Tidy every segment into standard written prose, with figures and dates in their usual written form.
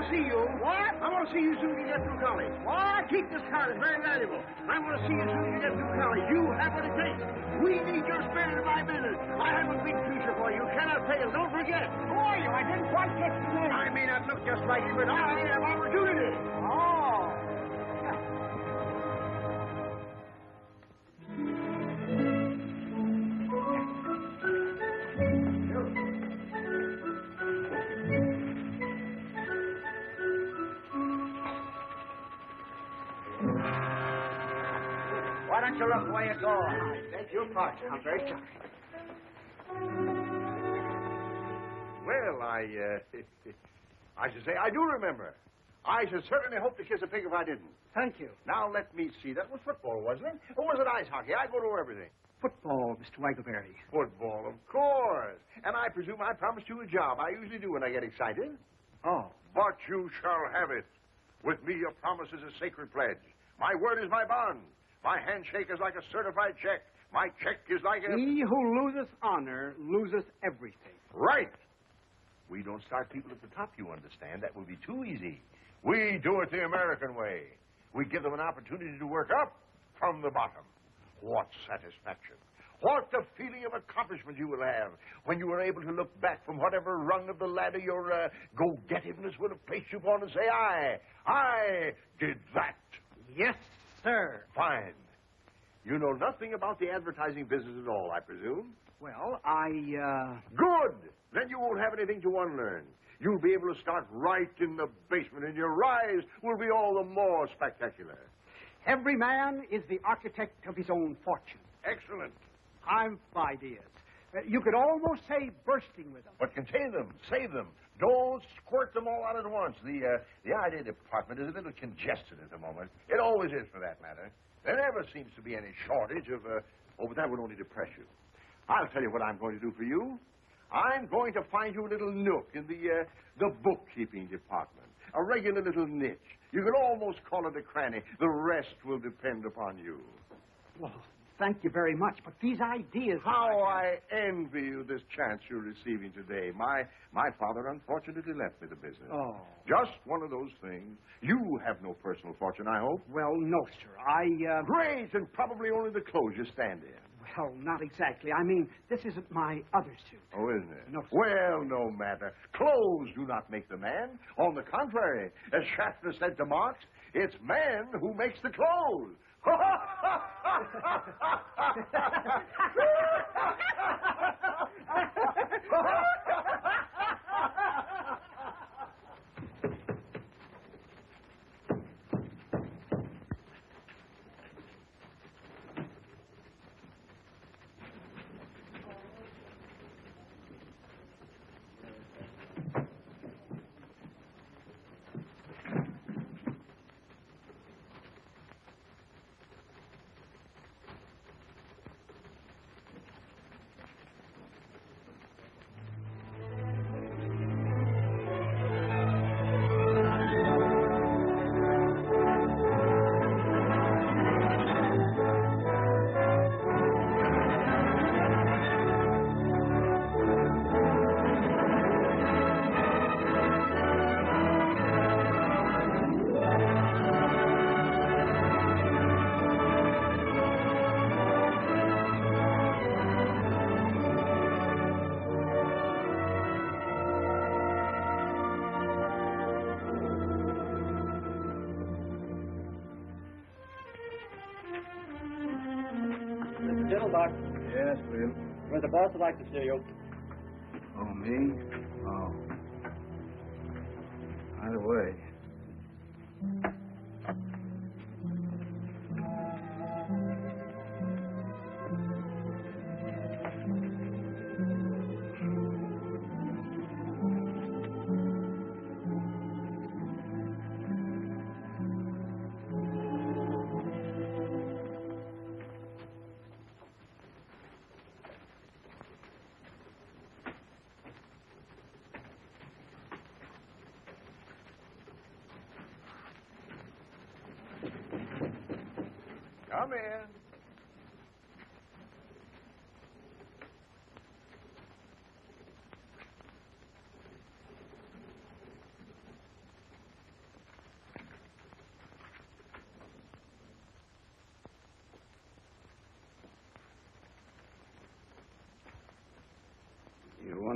see you. What? I want to see you soon as you get through college. What? Keep this card. It's very valuable. I want to see you soon as you get through college. You have what it takes. We need your spirit in my business. I have a big future for you. You cannot fail. Don't forget. Who are you? I didn't quite catch your name. I may not look just like you, but I have opportunity. Oh. Why don't you look the way you go? I beg your pardon. I'm very sorry. Well, I should say I do remember. I should certainly hope to kiss a pig if I didn't. Thank you. Now, let me see. That was football, wasn't it? Or was it ice hockey? I go to everything. Football, Mr. Waggleberry. Football, of course. And I presume I promised you a job. I usually do when I get excited. Oh. But you shall have it. With me, a promise is a sacred pledge. My word is my bond. My handshake is like a certified check. My check is like a... He who loses honor loses everything. Right. We don't start people at the top, you understand. That will be too easy. We do it the American way. We give them an opportunity to work up from the bottom. What satisfaction. What the feeling of accomplishment you will have when you are able to look back from whatever rung of the ladder your go-getiveness would have placed you upon and say, I did that. Yes, sir. Fine. You know nothing about the advertising business at all, I presume? Well, Good! Then you won't have anything to unlearn. You'll be able to start right in the basement, and your rise will be all the more spectacular. Every man is the architect of his own fortune. Excellent. I'm ideas. You could almost say bursting with them. But contain them, save them. Don't squirt them all out at once. The idea department is a little congested at the moment. It always is, for that matter. There never seems to be any shortage of, but that would only depress you. I'll tell you what I'm going to do for you. I'm going to find you a little nook in the bookkeeping department. A regular little niche. You could almost call it a cranny. The rest will depend upon you. Well, thank you very much, but these ideas... How I envy you this chance you're receiving today. My father unfortunately left me the business. Oh. Just one of those things. You have no personal fortune, I hope. Well, no, sir. Great, and probably only the clothes you stand in. Well, not exactly. I mean, this isn't my other suit. Oh, isn't it? No, sir. Well, no matter. Clothes do not make the man. On the contrary, as Schaffner said to Marx, it's man who makes the clothes. Diddlebock. Yes, Will. Where's the boss would like to see you? Oh, me? Oh. By the way. Come in.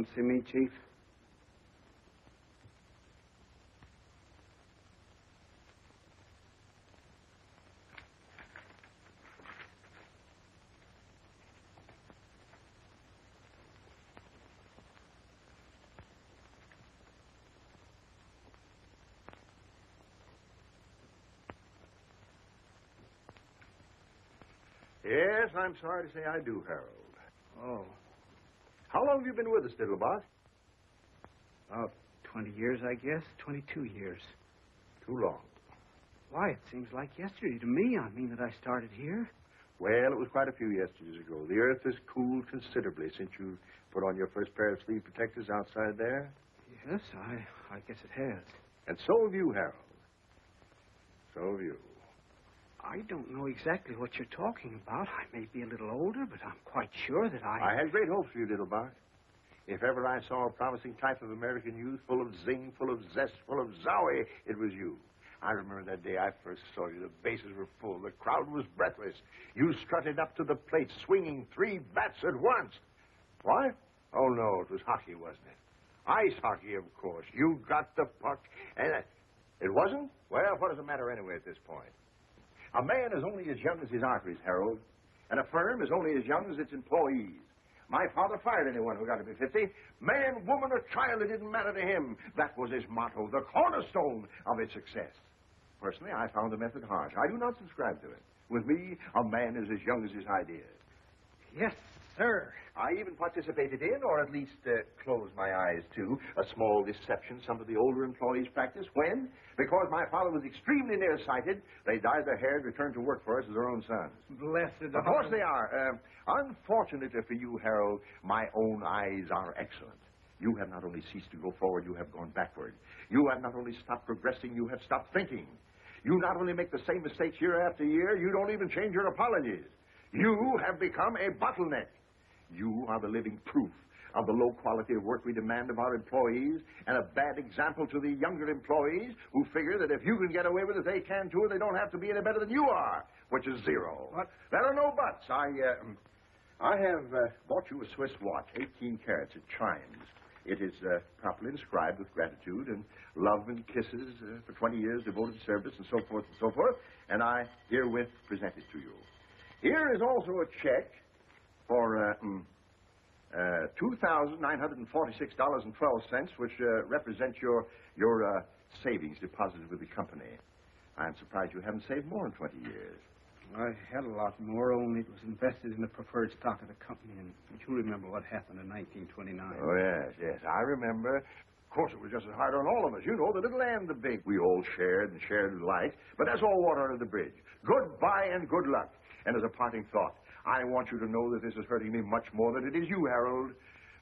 Want to see me, Chief? Yes, I'm sorry to say I do, Harold. Oh, How long have you been with us, Diddlebock? about 20 years, I guess. 22 years. Too long. Why, it seems like yesterday to me. I mean that I started here. Well, it was quite a few yesterdays ago. The earth has cooled considerably since you put on your first pair of sleeve protectors outside there. Yes, I guess it has. And so have you, Harold. So have you. I don't know exactly what you're talking about. I may be a little older, but I'm quite sure that I had great hopes for you, Diddlebock. If ever I saw a promising type of American youth, full of zing, full of zest, full of zowie, it was you. I remember that day I first saw you. The bases were full. The crowd was breathless. You strutted up to the plate, swinging 3 bats at once. What? Oh, no, it was hockey, wasn't it? Ice hockey, of course. You got the puck, and it wasn't? Well, what does it matter anyway at this point? A man is only as young as his arteries, Harold, and a firm is only as young as its employees. My father fired anyone who got to be 50. Man, woman, or child, it didn't matter to him. That was his motto, the cornerstone of his success. Personally, I found the method harsh. I do not subscribe to it. With me, a man is as young as his ideas. Yes, sir. I even participated in, or at least closed my eyes to, a small deception some of the older employees practiced when, because my father was extremely nearsighted, they dyed their hair and returned to work for us as their own sons. Blessed. Of course they are. Unfortunately for you, Harold, my own eyes are excellent. You have not only ceased to go forward, you have gone backward. You have not only stopped progressing, you have stopped thinking. You not only make the same mistakes year after year, you don't even change your apologies. You have become a bottleneck. You are the living proof of the low quality of work we demand of our employees, and a bad example to the younger employees who figure that if you can get away with it, they can too, and they don't have to be any better than you are, which is zero. What? There are no buts. I have bought you a Swiss watch, 18 carats. It chimes. It is properly inscribed with gratitude and love and kisses for 20 years devoted service and so forth and so forth, and I herewith present it to you. Here is also a check for $2,946.12, which represents your savings deposited with the company. I'm surprised you haven't saved more in 20 years. I had a lot more, only it was invested in the preferred stock of the company, and you remember what happened in 1929. Oh, yes, I remember. Of course, it was just as hard on all of us. You know, the little and the big. We all shared and shared alike, but that's all water under the bridge. Goodbye and good luck. And as a parting thought, I want you to know that this is hurting me much more than it is you, Harold.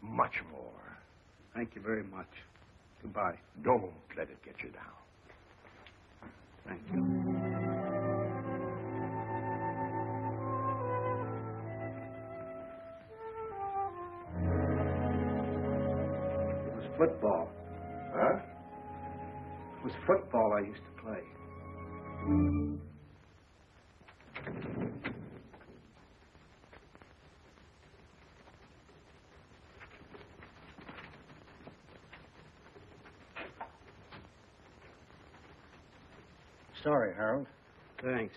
Much more. Thank you very much. Goodbye. Don't let it get you down. Thank you. It was football. Huh? It was football I used to play. Sorry, Harold. Thanks.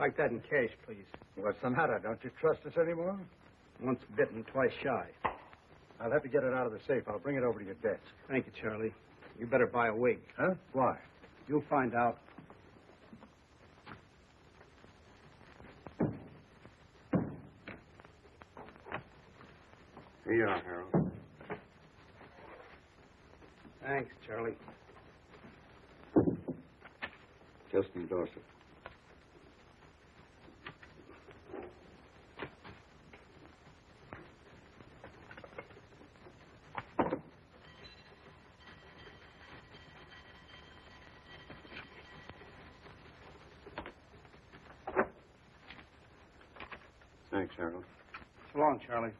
Like that in cash, please. What's the matter? Don't you trust us anymore? Once bitten, twice shy. I'll have to get it out of the safe. I'll bring it over to your desk. Thank you, Charlie. You better buy a wig. Huh? Why? You'll find out. Here you are, Harold. Thanks, Charlie. Just endorse it. Thanks, Harold. So long, Charlie.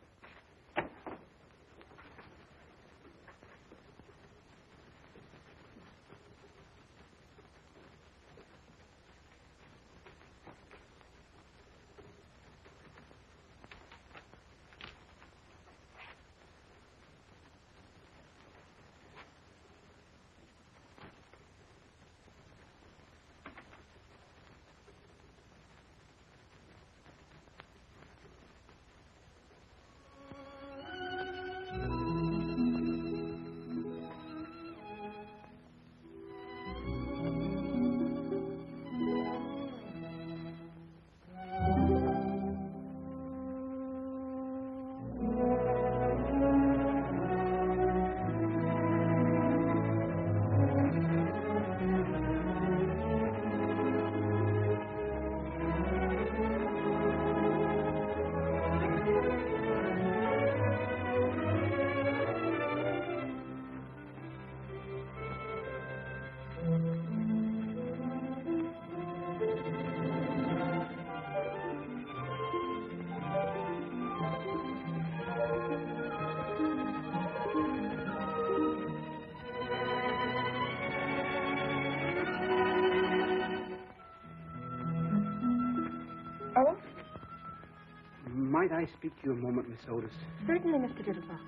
I speak to you a moment, Miss Otis? Certainly, Mr. Diddlebock.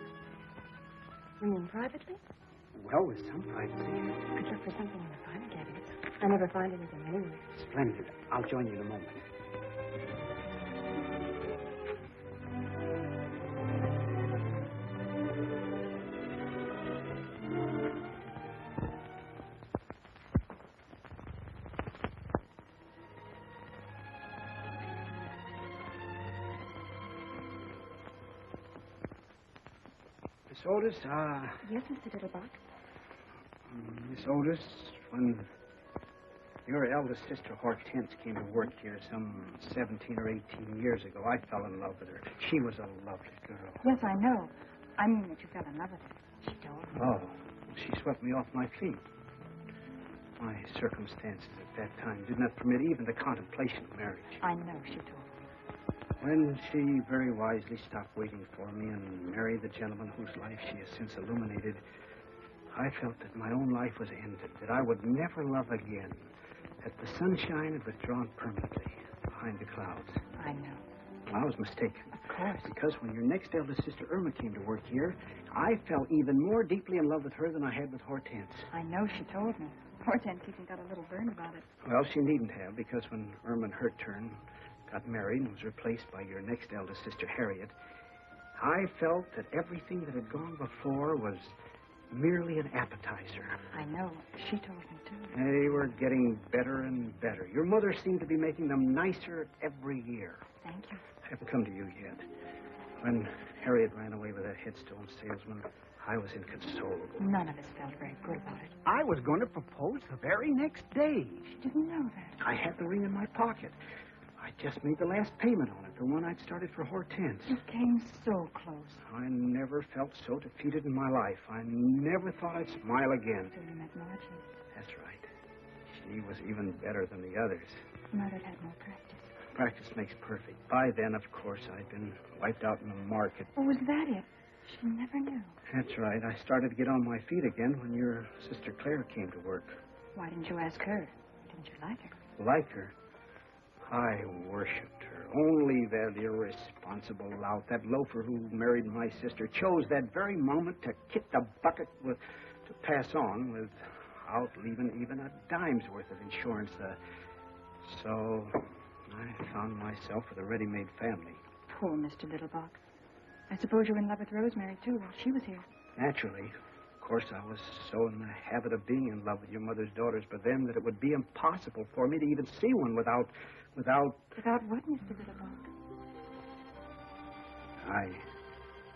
You mean privately? Well, with some privacy. Could look for something in the file cabinets. I never find anything anywhere. Splendid. I'll join you in a moment. Miss Otis, Yes, Mr. Diddlebock. Miss Otis, when your eldest sister Hortense came to work here some 17 or 18 years ago, I fell in love with her. She was a lovely girl. Yes, I know. I mean that you fell in love with her. She told me. Oh, she swept me off my feet. My circumstances at that time did not permit even the contemplation of marriage. I know she told me. When she very wisely stopped waiting for me and married the gentleman whose life she has since illuminated, I felt that my own life was ended, that I would never love again, that the sunshine had withdrawn permanently behind the clouds. I know. Well, I was mistaken. Of course. Because when your next eldest sister, Irma, came to work here, I fell even more deeply in love with her than I had with Hortense. I know she told me. Hortense even got a little burn about it. Well, she needn't have, because when Irma, in her turn, got married and was replaced by your next eldest sister, Harriet, I felt that everything that had gone before was merely an appetizer. I know. She told me, too. They were getting better and better. Your mother seemed to be making them nicer every year. Thank you. I haven't come to you yet. When Harriet ran away with that headstone salesman, I was inconsolable. None of us felt very good about it. I was going to propose the very next day. She didn't know that. I had the ring in my pocket. I just made the last payment on it, the one I'd started for Hortense. You came so close. I never felt so defeated in my life. I never thought I'd smile again. So you met Margie. That's right. She was even better than the others. Mother'd had more practice. Practice makes perfect. By then, of course, I'd been wiped out in the market. Oh, was that it? She never knew. That's right. I started to get on my feet again when your sister Claire came to work. Why didn't you ask her? Didn't you like her? Like her? I worshipped her. Only that irresponsible lout, that loafer who married my sister, chose that very moment to kick the bucket to pass on without leaving even a dime's worth of insurance. So I found myself with a ready-made family. Poor Mr. Diddlebock. I suppose you were in love with Rosemary, too, while she was here. Naturally. Of course, I was so in the habit of being in love with your mother's daughters, but then that it would be impossible for me to even see one without... Without what, Mr. Diddlebock? I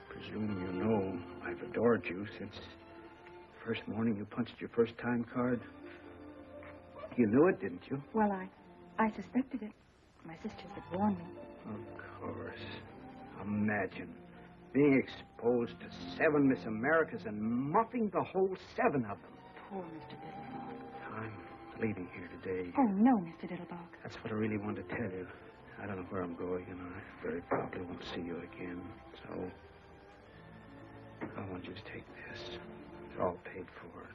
presume you know I've adored you since the first morning you punched your first time card. You knew it, didn't you? Well, I suspected it. My sisters had warned me. Of course. Imagine being exposed to 7 Miss Americas and muffing the whole 7 of them. Poor Mr. Diddlebock. I'm leaving here today. Oh, no, Mr. Diddlebock. That's what I really wanted to tell you. I don't know where I'm going, and I very probably won't see you again. So, I want you to take this. It's all paid for.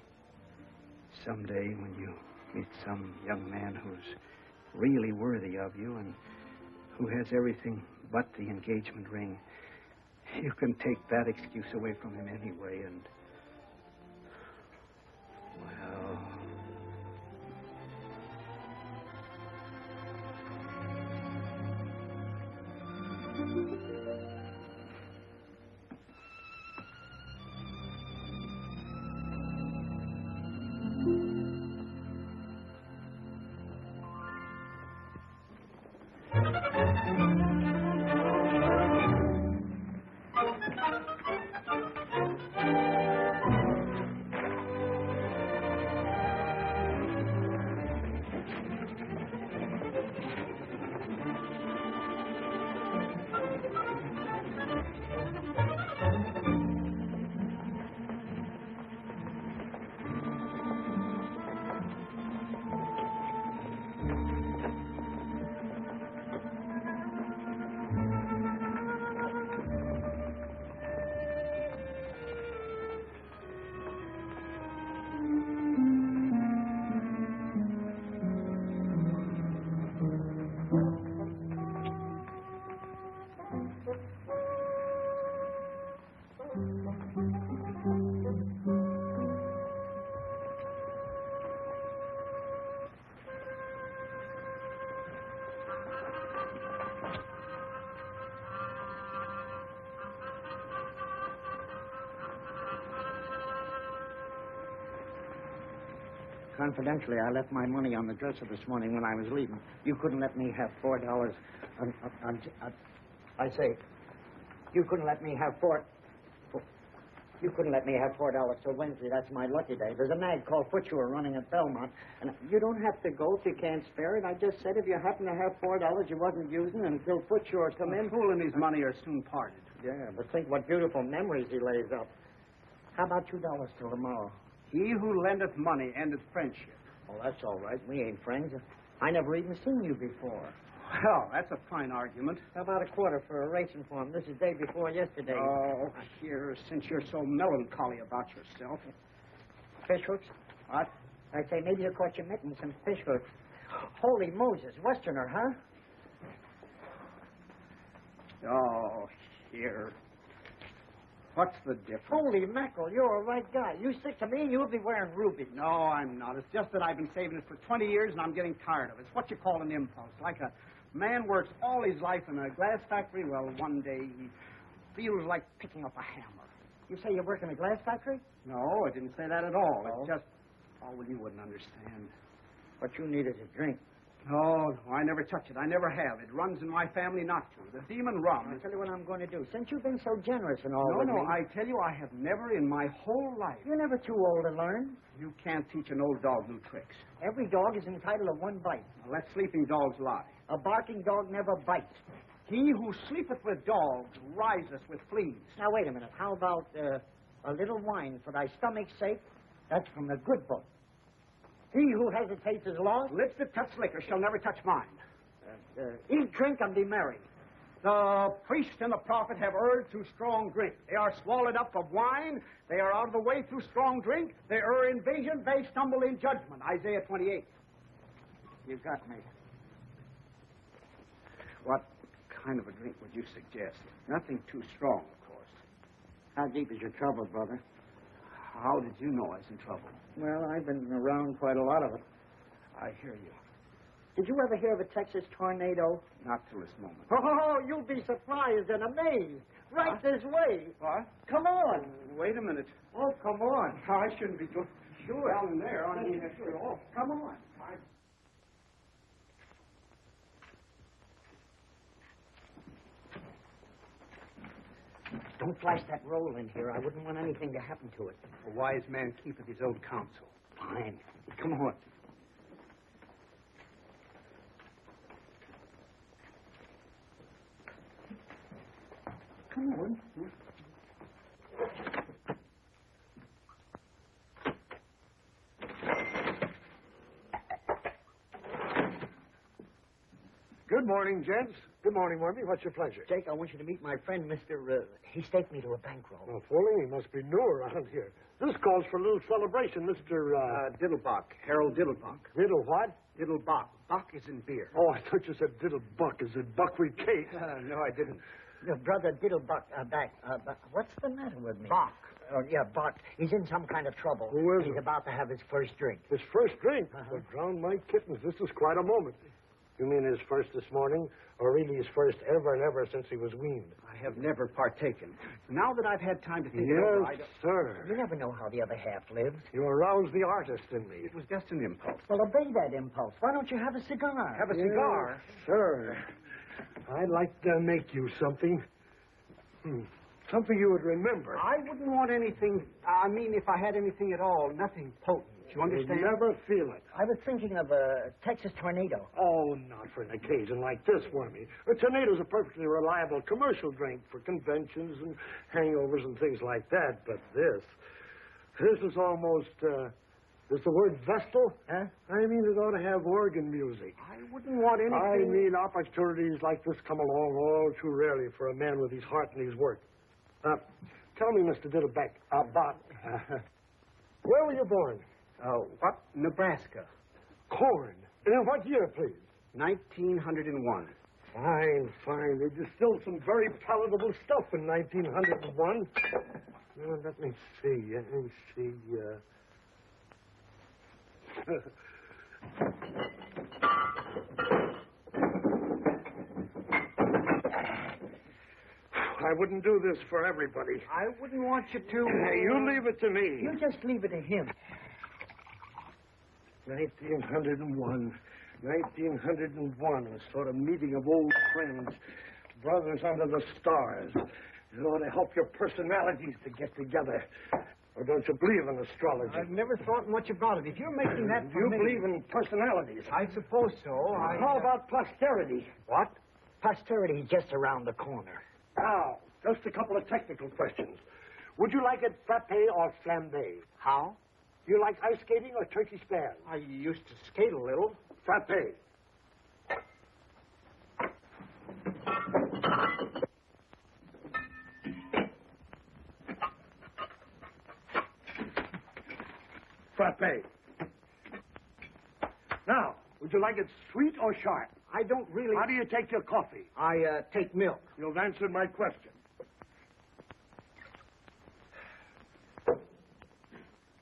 Someday, when you meet some young man who's really worthy of you and who has everything but the engagement ring, you can take that excuse away from him anyway, and... well... Confidentially, I left my money on the dresser this morning when I was leaving. You couldn't let me have $4. I say, you couldn't let me have You couldn't let me have $4 till Wednesday. That's my lucky day. There's a mag called Footshore running at Belmont, and you don't have to go if you can't spare it. I just said if you happen to have $4 you wasn't using until Footshore come in. Fool and his money are soon parted. Yeah, but think what beautiful memories he lays up. How about $2 till tomorrow? He who lendeth money endeth friendship. Oh, that's all right. We ain't friends. I never even seen you before. Well, that's a fine argument. How about a quarter for a racing form? This is day before yesterday. Oh, here, since you're so melancholy about yourself. Fish hooks? What? I say, maybe you caught your mittens some fish hooks. Holy Moses, Westerner, huh? Oh, here. What's the difference? Holy mackerel, you're a right guy. You stick to me, you'll be wearing rubies. No, I'm not. It's just that I've been saving it for 20 years, and I'm getting tired of it. It's what you call an impulse. Like a man works all his life in a glass factory. Well, one day he feels like picking up a hammer. You say you work in a glass factory? No, I didn't say that at all. Oh? It's just... Oh, well, you wouldn't understand. What you need is a drink. No, I never touch it. I never have. It runs in my family not to. The demon rum. I'll tell you what I'm going to do. Since you've been so generous and all No, with no, me... I tell you, I have never in my whole life... You're never too old to learn. You can't teach an old dog new tricks. Every dog is entitled to one bite. Now, let sleeping dogs lie. A barking dog never bites. He who sleepeth with dogs riseth with fleas. Now, wait a minute. How about a little wine for thy stomach's sake? That's from the good book. He who hesitates is lost. Lips that touch liquor shall never touch mine. Eat, drink, and be merry. The priest and the prophet have erred through strong drink. They are swallowed up of wine. They are out of the way through strong drink. They err in vision. They stumble in judgment. Isaiah 28. You got me. What kind of a drink would you suggest? Nothing too strong, of course. How deep is your trouble, brother? How did you know I was in trouble? Well, I've been around quite a lot of it. I hear you. Did you ever hear of a Texas tornado? Not till this moment. Oh, you'll be surprised and amazed. Right this way. What? Come on. Wait a minute. Oh, come on. I shouldn't be doing... Sure. Down in there. I mean, sure. Come on. Don't flash that roll in here. I wouldn't want anything to happen to it. A wise man keepeth his own counsel. Fine. Come on. Come on. Good morning, gents. Good morning, Wormy. What's your pleasure? Jake, I want you to meet my friend, Mr. He staked me to a bankroll. Oh, fooling. He must be new around here. This calls for a little celebration, Mr. Diddlebock. Harold Diddlebock. Diddle what? Diddlebock. Buck is in beer. Oh, I thought you said Diddlebuck. Is it buckwheat cake? No, I didn't. Your brother Diddlebuck back. What's the matter with me? Bach. Oh, yeah, Bach. He's in some kind of trouble. Who is He's it? about to have his first drink. His first drink? Uh-huh. Well, drown my kittens. This is quite a moment. You mean his first this morning, or really his first ever and ever since he was weaned? I have never partaken. Now that I've had time to think it over, I Yes, don't... sir. You never know how the other half lives. You aroused the artist in me. It was just an impulse. Well, obey that impulse. Why don't you have a cigar? Have a cigar? Yes, sir. I'd like to make you something. Something you would remember. I wouldn't want anything... I mean, if I had anything at all, nothing potent. You understand? You'd never feel it. I was thinking of a Texas tornado. Oh, not for an occasion like this, Wormy. A tornado's a perfectly reliable commercial drink for conventions and hangovers and things like that. But this is almost, is the word Vestal? Huh? I mean, it ought to have organ music. I wouldn't want anything... I mean, opportunities like this come along all too rarely for a man with his heart and his work. Tell me, Mr. Diddleback, where were you born? What? Nebraska. Corn. In what year, please? 1901. Fine, fine. They distilled some very palatable stuff in 1901. Now, let me see. I wouldn't do this for everybody. I wouldn't want you to... Hey, you leave it to me. You just leave it to him. 1901. 1901, a sort of meeting of old friends, brothers under the stars. It ought to help your personalities to get together. Or don't you believe in astrology? I've never thought much about it. If you're making that for You me... believe in personalities. I suppose so. How about posterity? What? Posterity's just around the corner. Now, just a couple of technical questions. Would you like it frappe or flambe? How? Do you like ice skating or turkey stand? I used to skate a little. Frappe. Frappe. Now, would you like it sweet or sharp? I don't really... How do you take your coffee? I take milk. You've answered my question.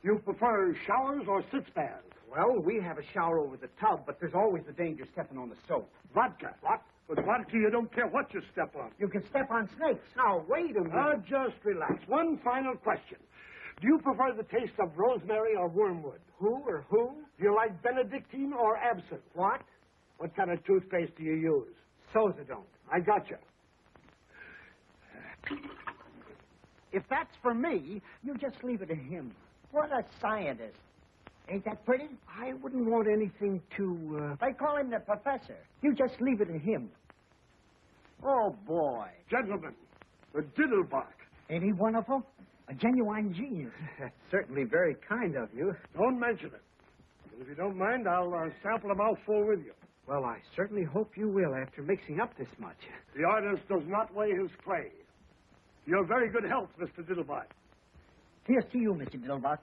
You prefer showers or sitz baths? Well, we have a shower over the tub, but there's always the danger stepping on the soap. Vodka. What? With vodka, you don't care what you step on. You can step on snakes. Now, wait a minute. Now, just relax. One final question. Do you prefer the taste of rosemary or wormwood? Who or who? Do you like Benedictine or absinthe? What? What kind of toothpaste do you use? Sozadone. I got you. If that's for me, you just leave it to him. What a scientist. Ain't that pretty? I wouldn't want anything to, They call him the professor. You just leave it to him. Oh, boy. Gentlemen, the diddlebock. Ain't he wonderful? A genuine genius. That's certainly very kind of you. Don't mention it. And if you don't mind, I'll sample a mouthful with you. Well, I certainly hope you will after mixing up this much. The artist does not weigh his clay. You're very good health, Mr. Diddlebock. Here's to you, Mr. Diddlebock.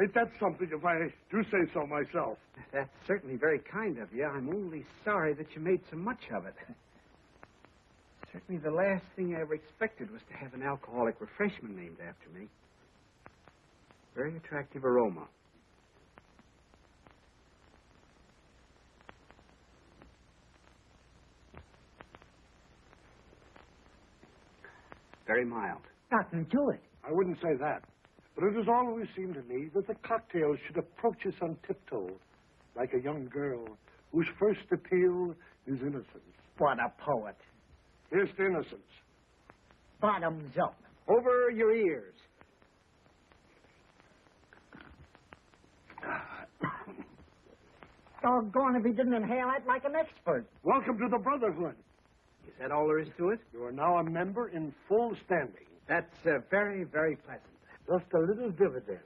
Ain't that something if I do say so myself? That's certainly very kind of you. I'm only sorry that you made so much of it. Certainly the last thing I ever expected was to have an alcoholic refreshment named after me. Very attractive aroma. Very mild. Nothing to it. I wouldn't say that. But it has always seemed to me that the cocktail should approach us on tiptoe, like a young girl whose first appeal is innocence. What a poet. Here's to innocence. Bottoms up. Over your ears. Doggone if he didn't inhale that like an expert. Welcome to the Brotherhood. Is that all there is to it? You are now a member in full standing. That's very, very pleasant. Just a little dividend.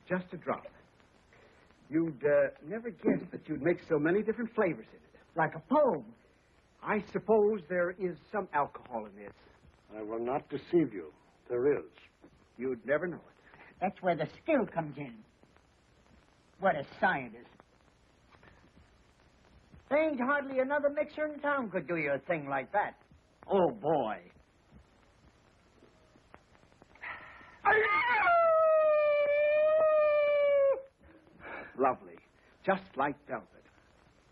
Just a drop. You'd never guess that you'd make so many different flavors in it. Like a poem. I suppose there is some alcohol in this. I will not deceive you. There is. You'd never know it. That's where the skill comes in. What a scientist. There ain't hardly another mixer in town could do you a thing like that. Oh, boy. Lovely. Just like velvet.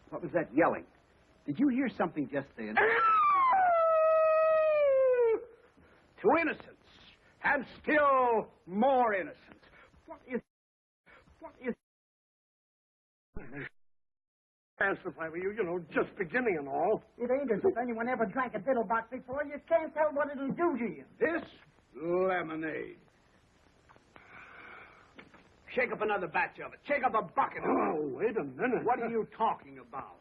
What was that yelling? Did you hear something just then? To innocence. And still more innocence. What is... Pacify me, you know, just beginning and all. It ain't as if anyone ever drank a diddlebock before. You can't tell what it'll do to you. This lemonade. Shake up another batch of it. Shake up a bucket of it. Oh, wait a minute. What are you talking about?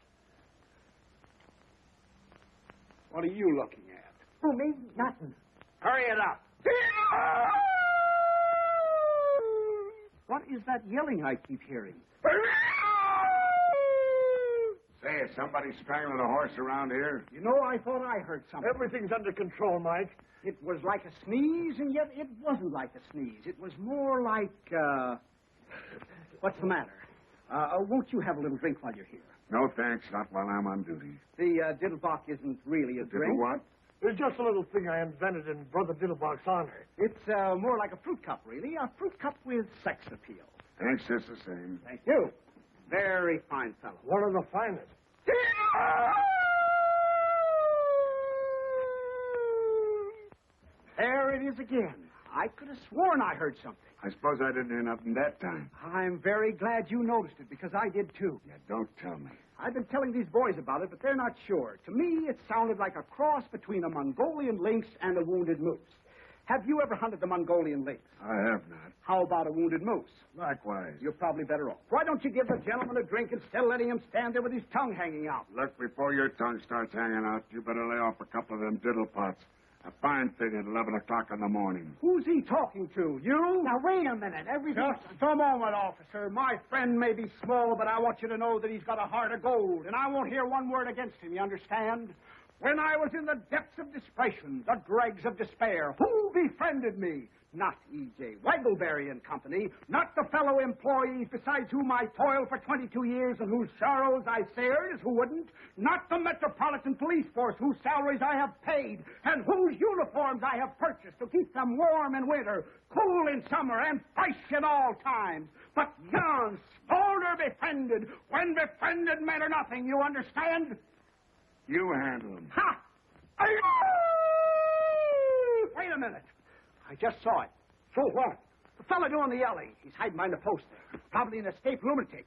What are you looking at? Who, me? Nothing. Hurry it up. What is that yelling I keep hearing? Say, is somebody strangling a horse around here? You know, I thought I heard something. Everything's under control, Mike. It was like a sneeze, and yet it wasn't like a sneeze. It was more like, what's the matter? Won't you have a little drink while you're here? No, thanks. Not while I'm on duty. The diddlebock isn't really a drink. What? It's just a little thing I invented in Brother Diddlebock's honor. It's more like a fruit cup, really. A fruit cup with sex appeal. Thanks, just the same. Thank you. Very fine fellow. One of the finest. There it is again. I could have sworn I heard something. I suppose I didn't hear nothing that time. I'm very glad you noticed it, because I did too. Yeah, don't tell me. I've been telling these boys about it, but they're not sure. To me, it sounded like a cross between a Mongolian lynx and a wounded moose. Have you ever hunted the Mongolian lynx? I have not. How about a wounded moose? Likewise. You're probably better off. Why don't you give the gentleman a drink instead of letting him stand there with his tongue hanging out? Look, before your tongue starts hanging out, you better lay off a couple of them diddle pots. A fine thing at 11 o'clock in the morning. Who's he talking to? You? Now, wait a minute. Just a moment, officer. My friend may be small, but I want you to know that he's got a heart of gold, and I won't hear one word against him, you understand? When I was in the depths of desperation, the dregs of despair, who befriended me? Not E.J. Waggleberry and Company, not the fellow employees beside whom I toiled for 22 years and whose sorrows I shared as who wouldn't, not the Metropolitan Police Force whose salaries I have paid and whose uniforms I have purchased to keep them warm in winter, cool in summer, and fresh at all times, but Jan Spaulding befriended, when befriended men are nothing, you understand? You handle him. Ha! Wait a minute. I just saw it. So what? The fellow doing the yelling. He's hiding behind the post there. Probably an escaped lunatic.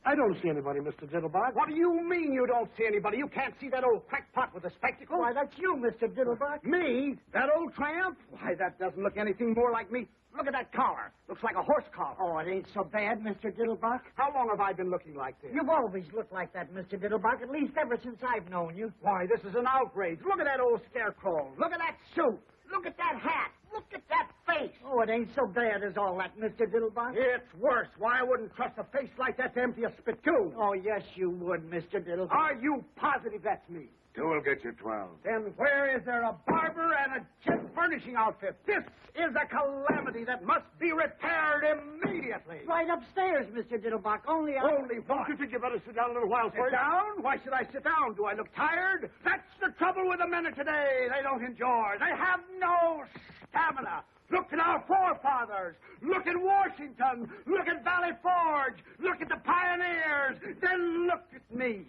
I don't see anybody, Mr. Diddlebock. What do you mean you don't see anybody? You can't see that old crackpot with the spectacles? Why, that's you, Mr. Diddlebock. Me? That old tramp? Why, that doesn't look anything more like me. Look at that collar. Looks like a horse collar. Oh, it ain't so bad, Mr. Diddlebock. How long have I been looking like this? You've always looked like that, Mr. Diddlebock, at least ever since I've known you. Why, this is an outrage. Look at that old scarecrow. Look at that suit. Look at that hat. Look at that face. Oh, it ain't so bad as all that, Mr. Diddlebock. It's worse. Why, I wouldn't trust a face like that to empty a spittoon. Oh, yes, you would, Mr. Diddlebock. Are you positive that's me? Two will get you 12. Then where is there a barber and a gent furnishing outfit? This is a calamity that must be repaired immediately. Right upstairs, Mr. Diddlebock. Only what? Don't you think you better sit down a little while Sit first? down? Why should I sit down? Do I look tired? That's the trouble with the men of today. They don't enjoy. They have no stamina. Look at our forefathers. Look at Washington. Look at Valley Forge. Look at the pioneers. Then look at me.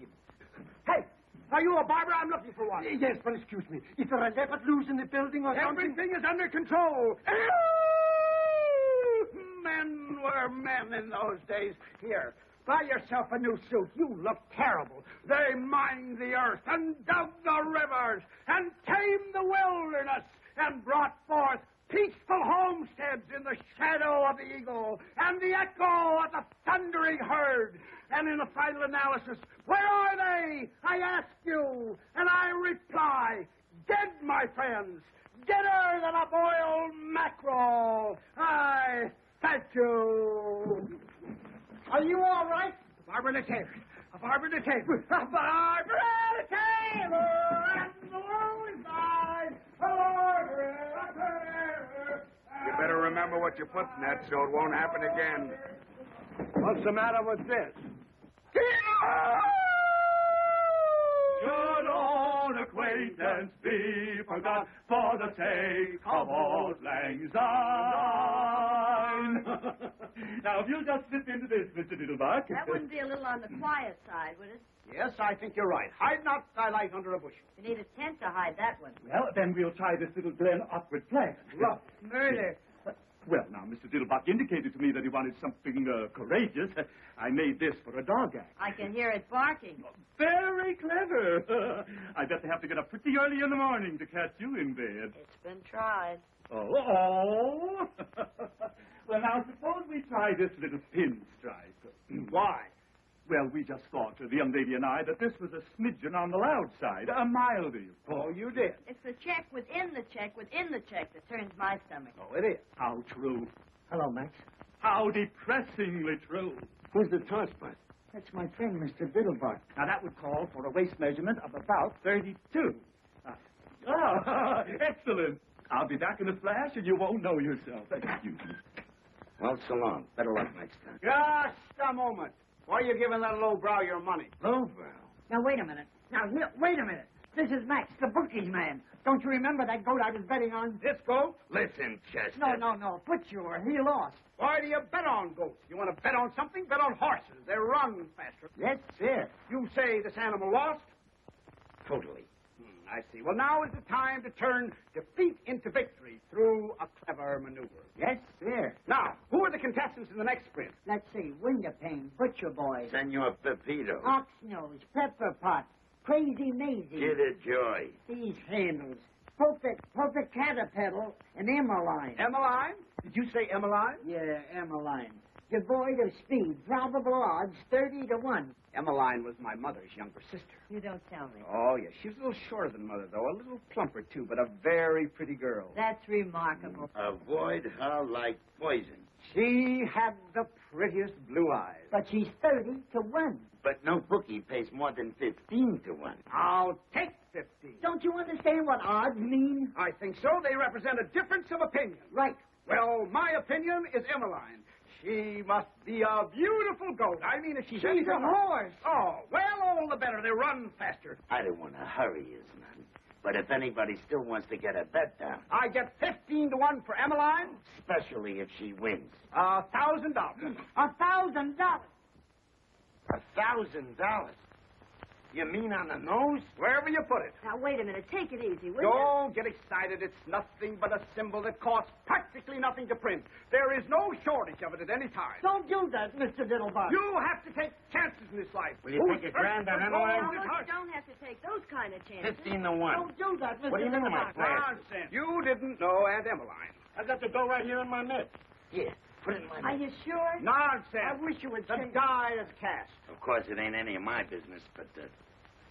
Hey, are you a barber? I'm looking for one. Yes, but excuse me. Is there a leopard loose in the building or something? Everything is under control. Men were men in those days. Here, buy yourself a new suit. You look terrible. They mined the earth and dug the rivers and tamed the wilderness and brought forth peaceful homesteads in the shadow of the eagle and the echo of the thundering herd. And in the final analysis, where are they? I ask you, and I reply, dead, my friends, deader than a boiled mackerel. I thank you. Are you all right? A barber and a tailor. A barber and a tailor. A barber and a tailor. And the world is mine. A barber and a tailor. You better remember what you put in that so it won't happen again. What's the matter with this? Should old acquaintance be forgot for the sake of old lang syne? Now, if you'll just slip into this, Mr. Diddlebuck. That wouldn't be a little on the quiet side, would it? Yes, I think you're right. Hide not thy light under a bushel. You need a tent to hide that one. Well, then we'll try this little Glen Upward plan. Rough murder. Well, now, Mr. Diddlebuck indicated to me that he wanted something courageous. I made this for a dog act. I can hear it barking. Very clever. I bet they have to get up pretty early in the morning to catch you in bed. It's been tried. Oh. Well, now, suppose we try this little pinstripe. Why? Well, we just thought, the young lady and I, that this was a smidgen on the loud side, a mildy. Oh, you did? It's the check within the check within the check that turns my stomach. Oh, it is. How true. Hello, Max. How depressingly true. Who's the transport? That's my friend, Mr. Diddlebock. Now, that would call for a waist measurement of about 32. Excellent. I'll be back in a flash, and you won't know yourself. Excuse me. Well, so long. Better luck next time. Just a moment. Why are you giving that lowbrow your money? Lowbrow? Now, wait a minute. Wait a minute. This is Max, the bookies man. Don't you remember that goat I was betting on? This goat? Listen, Chester. No. Butcher. He lost. Why do you bet on goats? You want to bet on something? Bet on horses. They run faster. That's it. You say this animal lost? Totally. I see. Well, now is the time to turn defeat into victory through a clever maneuver. Yes, sir. Now, who are the contestants in the next sprint? Let's see. Windowpane, Butcher Boy, Senor Pepito. Oxnose, Pepper Pot, Crazy Maisie. Kid of Joy. These handles. Polka Caterpillar and Emmeline. Emmeline? Did you say Emmeline? Yeah, Emmeline. Devoid of speed. Probable odds 30 to 1. Emmeline was my mother's younger sister. You don't tell me. Oh, yes. She was a little shorter than Mother, though. A little plumper, too, but a very pretty girl. That's remarkable. Avoid her like poison. She had the prettiest blue eyes. But she's 30 to 1. But no bookie pays more than 15 to 1. I'll take 15. Don't you understand what odds mean? I think so. They represent a difference of opinion. Right. Well, my opinion is Emmeline. She must be a beautiful goat. I mean, if she's She's a horse. Oh, well, all the better. They run faster. I don't want to hurry you, none. But if anybody still wants to get a bet down, I get 15 to 1 for Emmeline. especially if she wins, $1,000. $1,000. $1,000. You mean on the nose? Wherever you put it. Now, wait a minute. Take it easy, will you? Don't get excited. It's nothing but a symbol that costs practically nothing to print. There is no shortage of it at any time. Don't do that, Mr. Diddlebock. You have to take chances in this life. Will you take a grand on Emmeline? Now, look, you don't have to take those kind of chances. 15 to 1. Don't do that, Mr. What do you mean, Diddlebock. my friend? Nonsense. You didn't know Aunt Emmeline. I got the dough right here in my mitt. Here, put it in my Are you sure? Nonsense. I wish you would The change. die is cast. Of course, it ain't any of my business, but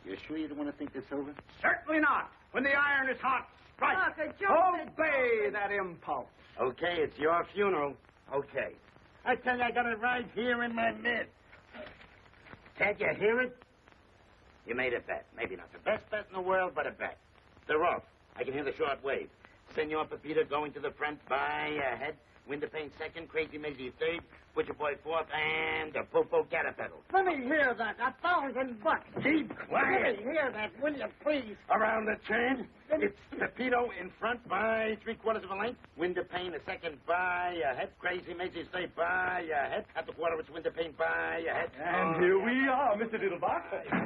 you sure you don't want to think this over? Certainly not. When the iron is hot, strike. Look, a joke Obey that impulse. Okay, it's your funeral. Okay. I tell you, I got it right here in my mitt. Can't you hear it? You made a bet. Maybe not the best bet in the world, but a bet. They're off. I can hear the short wave. Senor Pepito going to the front by ahead. Windowpane second. Crazy Maisie third. Butcher Boy fourth. And a Popo Caterpillar. Let me hear that. $1,000. Keep quiet. Let me hear that, will you, please? Around the turn, it's Pepito in front by 3/4 of a length. Windowpane a second by ahead. Crazy Maisie third by ahead. At the quarter, it's Windowpane by ahead. And here we are, Mr. Diddlebock.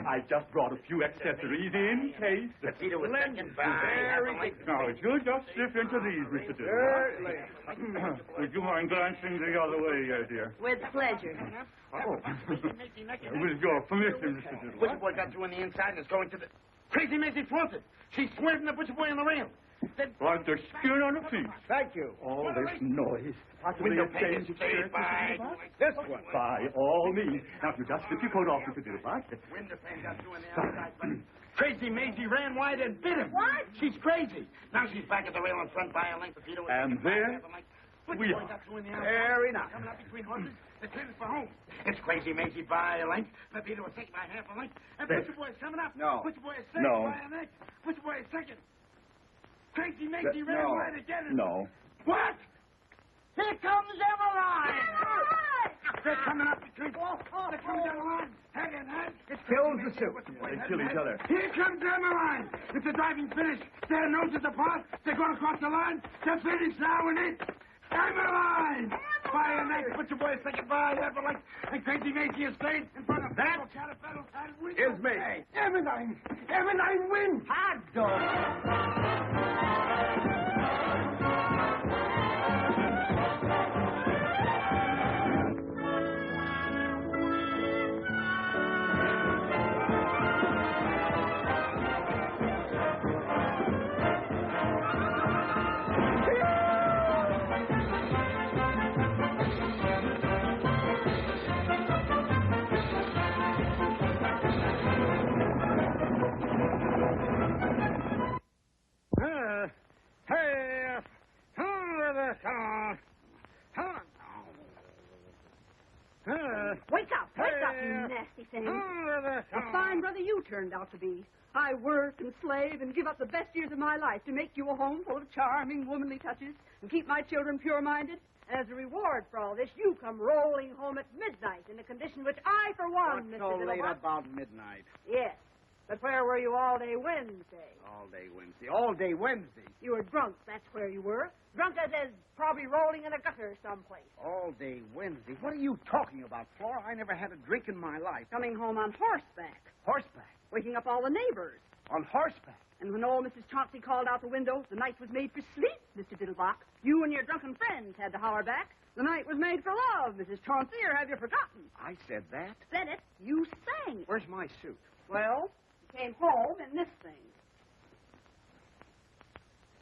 I just brought a few accessories in case. Pepito was second by half a length. Now, if you'll just slip into these, Mr. Diddlebock. Would you mind glancing the other way, dear? With pleasure. Oh. With your permission, Mr. Diddlebock. Butcher Boy got through on the inside and is going to the... Crazy Maisie fronted. She's swerving the Butcher Boy on the rail. Want the skin on the feet. Thank you. All this noise. Possibly a change of Stay skirt, by. Mr. Diddlebock? This one. By all means. Now, if you just slip your coat off, Mr. Diddlebock. Windowpane got through on the outside, but... Crazy Maisie ran wide and bit him. What? She's crazy. Now she's back at the rail in front by a length. Pepito was And second by there half a length. Butcher we Boy are. got through in the outside. Very nice. Coming up between horses. They're clearing for home. It's Crazy Maisie by a length. Pepito was second by half a length. And There. Butcher Boy's coming up. No. Butcher Boy is second No. by a length. Butcher Boy is second. Crazy Maisie ran No. wide again. And... No. What? Here comes Emmeline. They're coming up between... They're coming down the line. Head in head. It kills the suit. They kill each other. Here comes Emmeline. It's a driving finish. Their noses apart. They're going across the line. They're finished now, and it's Emmeline. By a neck. Butcher Boy second by half a length. And Crazy Maisie is third in front of that. Is me. Emmeline! Emmeline wins! Hot dog. Wake up, you nasty thing. A fine brother you turned out to be. I work and slave and give up the best years of my life to make you a home full of charming, womanly touches and keep my children pure-minded. As a reward for all this, you come rolling home at midnight in a condition which I, for one, What's Mr. so late Diddlebock... about midnight? Yes. But where were you all day Wednesday? All day Wednesday. All day Wednesday. You were drunk, that's where you were. Drunk as probably rolling in a gutter someplace. All day Wednesday. What are you talking about, Flora? I never had a drink in my life. Coming home on horseback. Horseback. Waking up all the neighbors. On horseback. And when old Mrs. Chauncey called out the window, the night was made for sleep, Mr. Diddlebock. You and your drunken friends had to holler back. The night was made for love, Mrs. Chauncey, or have you forgotten? I said that? Said it. You sang it. Where's my suit? Well, you came home in this thing.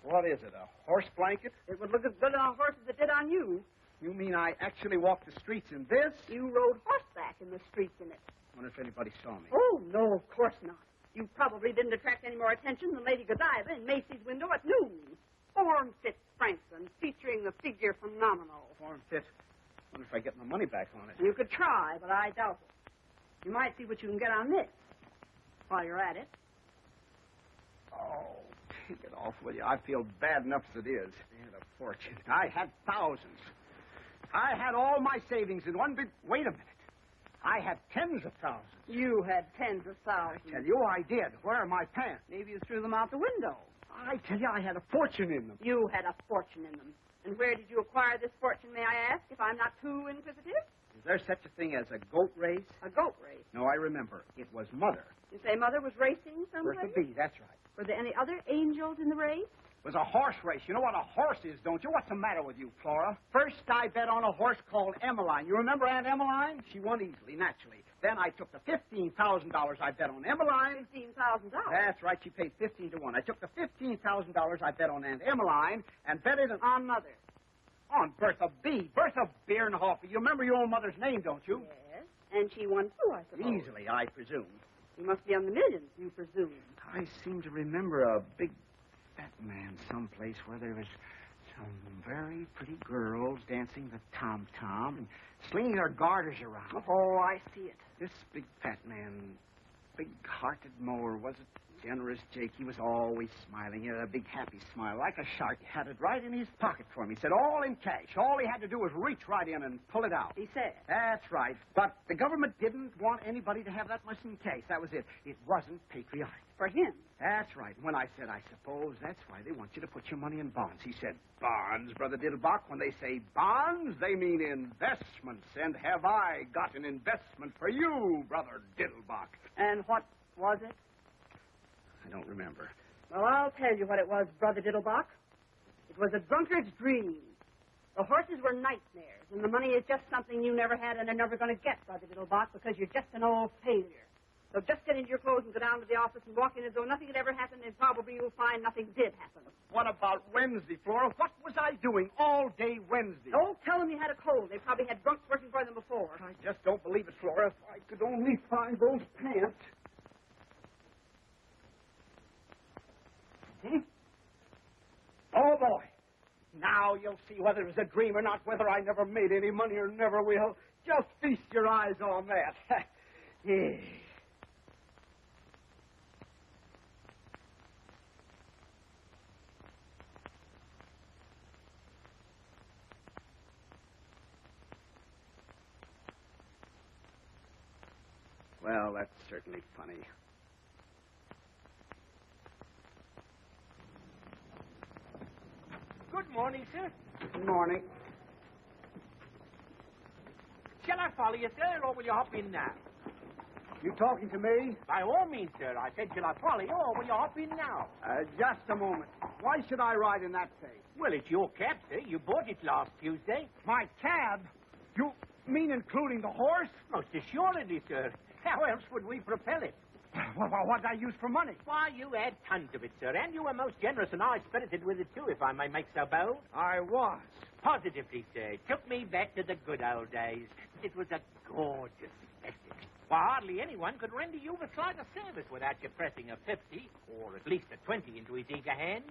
What is it, a horse blanket? It would look as good on a horse as it did on you. You mean I actually walked the streets in this? You rode horseback in the streets in it. Wonder if anybody saw me. Oh, no, of course not. You probably didn't attract any more attention than Lady Godiva in Macy's window at noon. Form-fit Franklin, featuring the figure phenomenal. Form-fit? Wonder if I get my money back on it. You could try, but I doubt it. You might see what you can get on this while you're at it. Oh, take it off, will you? I feel bad enough as it is. I had a fortune. I had thousands. I had all my savings in one big... Wait a minute. I had tens of thousands. You had tens of thousands. I tell you, I did. Where are my pants? Maybe you threw them out the window. I tell you, I had a fortune in them. You had a fortune in them. And where did you acquire this fortune, may I ask, if I'm not too inquisitive? Is there such a thing as a goat race? A goat race? No, I remember. It was Mother. You say Mother was racing someplace? Bertha B., that's right. Were there any other angels in the race? It was a horse race. You know what a horse is, don't you? What's the matter with you, Flora? First, I bet on a horse called Emmeline. You remember Aunt Emmeline? She won easily, naturally. Then I took the $15,000 I bet on Emmeline. $15,000? That's right. She paid 15 to 1. I took the $15,000 I bet on Aunt Emmeline and bet it on Mother. On Bertha B. Bertha Bierhofer. You remember your own mother's name, don't you? Yes. And she won too, I suppose. Easily, I presume. You must be on the millions, you presume. I seem to remember a big fat man someplace where there was some very pretty girls dancing the tom-tom and slinging their garters around. Oh, I see it. This big fat man, big-hearted mower, wasn't generous, Jake. He was always smiling. He had a big, happy smile, like a shark. He had it right in his pocket for me. He said, all in cash. All he had to do was reach right in and pull it out. He said? That's right. But the government didn't want anybody to have that much in cash. That was it. It wasn't patriotic. For him? That's right. When I said, I suppose that's why they want you to put your money in bonds. He said, bonds, Brother Diddlebock. When they say bonds, they mean investments. And have I got an investment for you, Brother Diddlebock? And what was it? I don't remember. Well, I'll tell you what it was, Brother Diddlebock. It was a drunkard's dream. The horses were nightmares, and the money is just something you never had and are never going to get, Brother Diddlebock, because you're just an old failure. So just get into your clothes and go down to the office and walk in as though nothing had ever happened, and probably you'll find nothing did happen. What about Wednesday, Flora? What was I doing all day Wednesday? Don't tell them you had a cold. They probably had drunks working for them before. I just don't believe it, Flora. If I could only find those pants. Oh, boy. Now you'll see whether it was a dream or not, whether I never made any money or never will. Just feast your eyes on that. Yeah. Well, that's certainly funny. Good morning, sir. Good morning. Shall I follow you, sir, or will you hop in now? You talking to me? By all means, sir. I said, shall I follow you, or will you hop in now? Just a moment. Why should I ride in that thing? Well, it's your cab, sir. You bought it last Tuesday. My cab? You mean including the horse? Most assuredly, sir. How else would we propel it? What did I use for money? Why, you had tons of it, sir, and you were most generous and high-spirited with it, too, if I may make so bold. I was. Positively, sir. It took me back to the good old days. It was a gorgeous spectacle. Why, hardly anyone could render you the slightest service without you pressing a 50, or at least a 20, into his eager hands.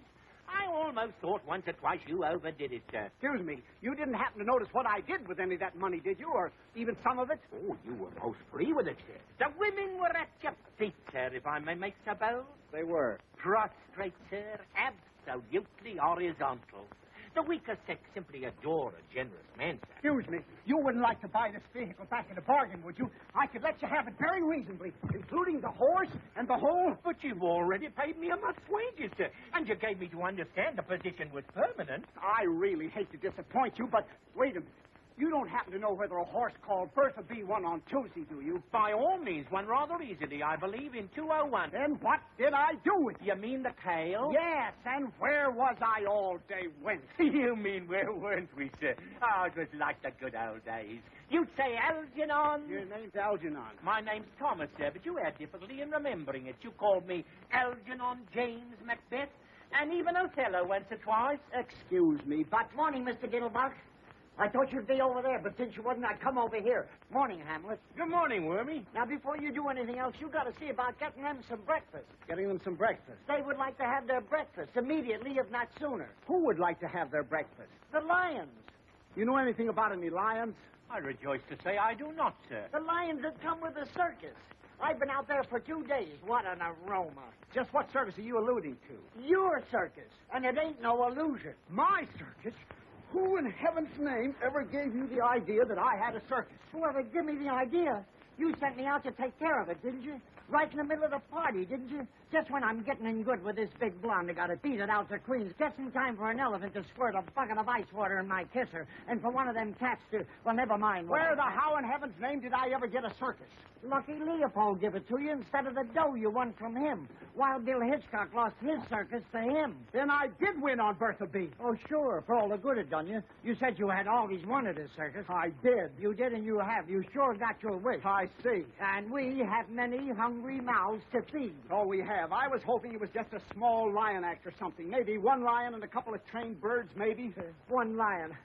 I almost thought once or twice you overdid it, sir. Excuse me. You didn't happen to notice what I did with any of that money, did you? Or even some of it? Oh, you were most free with it, sir. The women were at your feet, sir, if I may make so bold. They were. Prostrate, sir. Absolutely horizontal. The weaker sex simply adore a generous man, sir. Excuse me. You wouldn't like to buy this vehicle back in a bargain, would you? I could let you have it very reasonably, including the horse and the whole... But you've already paid me a month's wages, sir. And you gave me to understand the position was permanent. I really hate to disappoint you, but wait a minute. You don't happen to know whether a horse called Bertha B won on Tuesday, do you? By all means, won rather easily, I believe, in 201. Then what did I do with it? You mean the tail? Yes, and where was I all day Wednesday? You mean where weren't we, sir? Oh, it was like the good old days. You'd say Algernon. Your name's Algernon. My name's Thomas, sir, but you had difficulty in remembering it. You called me Algernon James Macbeth, and even Othello once or twice. Excuse me, but... Morning, Mr. Diddlebock. I thought you'd be over there, but since you wasn't, I'd come over here. Morning, Hamlet. Good morning, Wormy. Now, before you do anything else, you got to see about getting them some breakfast. Getting them some breakfast. They would like to have their breakfast immediately, if not sooner. Who would like to have their breakfast? The lions. You know anything about any lions? I rejoice to say I do not, sir. The lions that come with the circus. I've been out there for 2 days. What an aroma. Just what circus are you alluding to? Your circus. And it ain't no illusion. My circus? Who in heaven's name ever gave you the idea that I had a circus? Whoever gave me the idea, you sent me out to take care of it, didn't you? Right in the middle of the party, didn't you? Just when I'm getting in good with this big blonde that got to beat it out to Queens. Just in time for an elephant to squirt a bucket of ice water in my kisser. And for one of them cats to... Well, never mind. Where the how in heaven's name did I ever get a circus? Lucky Leopold give it to you instead of the dough you won from him. Wild Bill Hitchcock lost his circus to him. Then I did win on Bertha B. Oh, sure, for all the good it done you. You said you had always wanted a circus. I did. You did and you have. You sure got your wish. I see. And we have many hungry mouths to feed. Oh, we have. I was hoping it was just a small lion act or something. Maybe one lion and a couple of trained birds, maybe. One lion.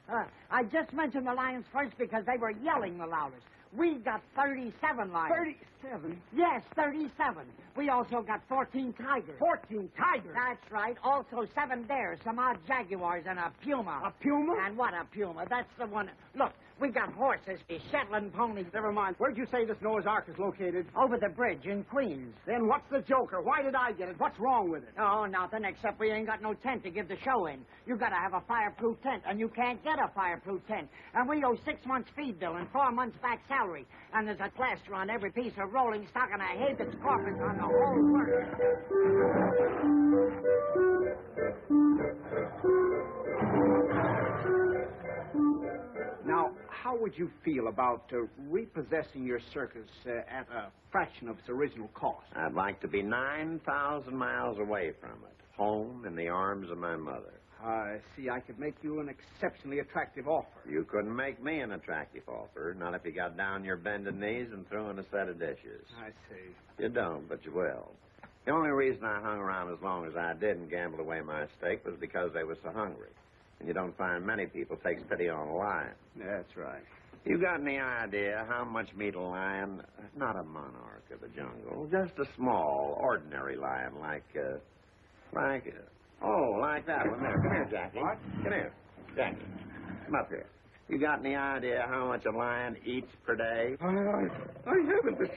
I just mentioned the lions first because they were yelling the loudest. We got 37 lions. 37? Yes, 37. We also got 14 tigers. 14 tigers? That's right. Also 7 bears, some odd jaguars, and a puma. A puma? And what a puma. That's the one. Look, we got horses, Shetland ponies. Never mind. Where'd you say this Noah's Ark is located? Over the bridge in Queens. Then what's the joker? Why did I get it? What's wrong with it? Oh, nothing, except we ain't got no tent to give the show in. You got to have a fireproof tent, and you can't get a fireproof tent. And we owe 6 months' feed bill and 4 months' back salary. And there's a plaster on every piece of rolling stock and a hay that's carpet on the whole work. Now, how would you feel about repossessing your circus at a fraction of its original cost? I'd like to be 9,000 miles away from it, home in the arms of my mother. I see. I could make you an exceptionally attractive offer. You couldn't make me an attractive offer, not if you got down your bended knees and threw in a set of dishes. I see. You don't, but you will. The only reason I hung around as long as I did and gambled away my stake was because they were so hungry. And you don't find many people takes pity on a lion. That's right. You got any idea how much meat a lion, not a monarch of the jungle, just a small, ordinary lion like that one there. Come here, Jackie. What? Come here. Jackie, come up here. You got any idea how much a lion eats per day? I haven't the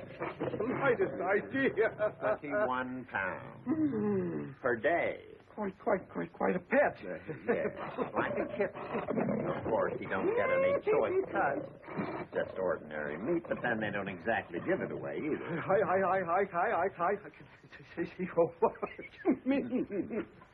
slightest idea. 21 pounds per day. Quite a pet. Yes, like a kitten. Of course, you don't get any choice cuts. Just ordinary meat, but then they don't exactly give it away either.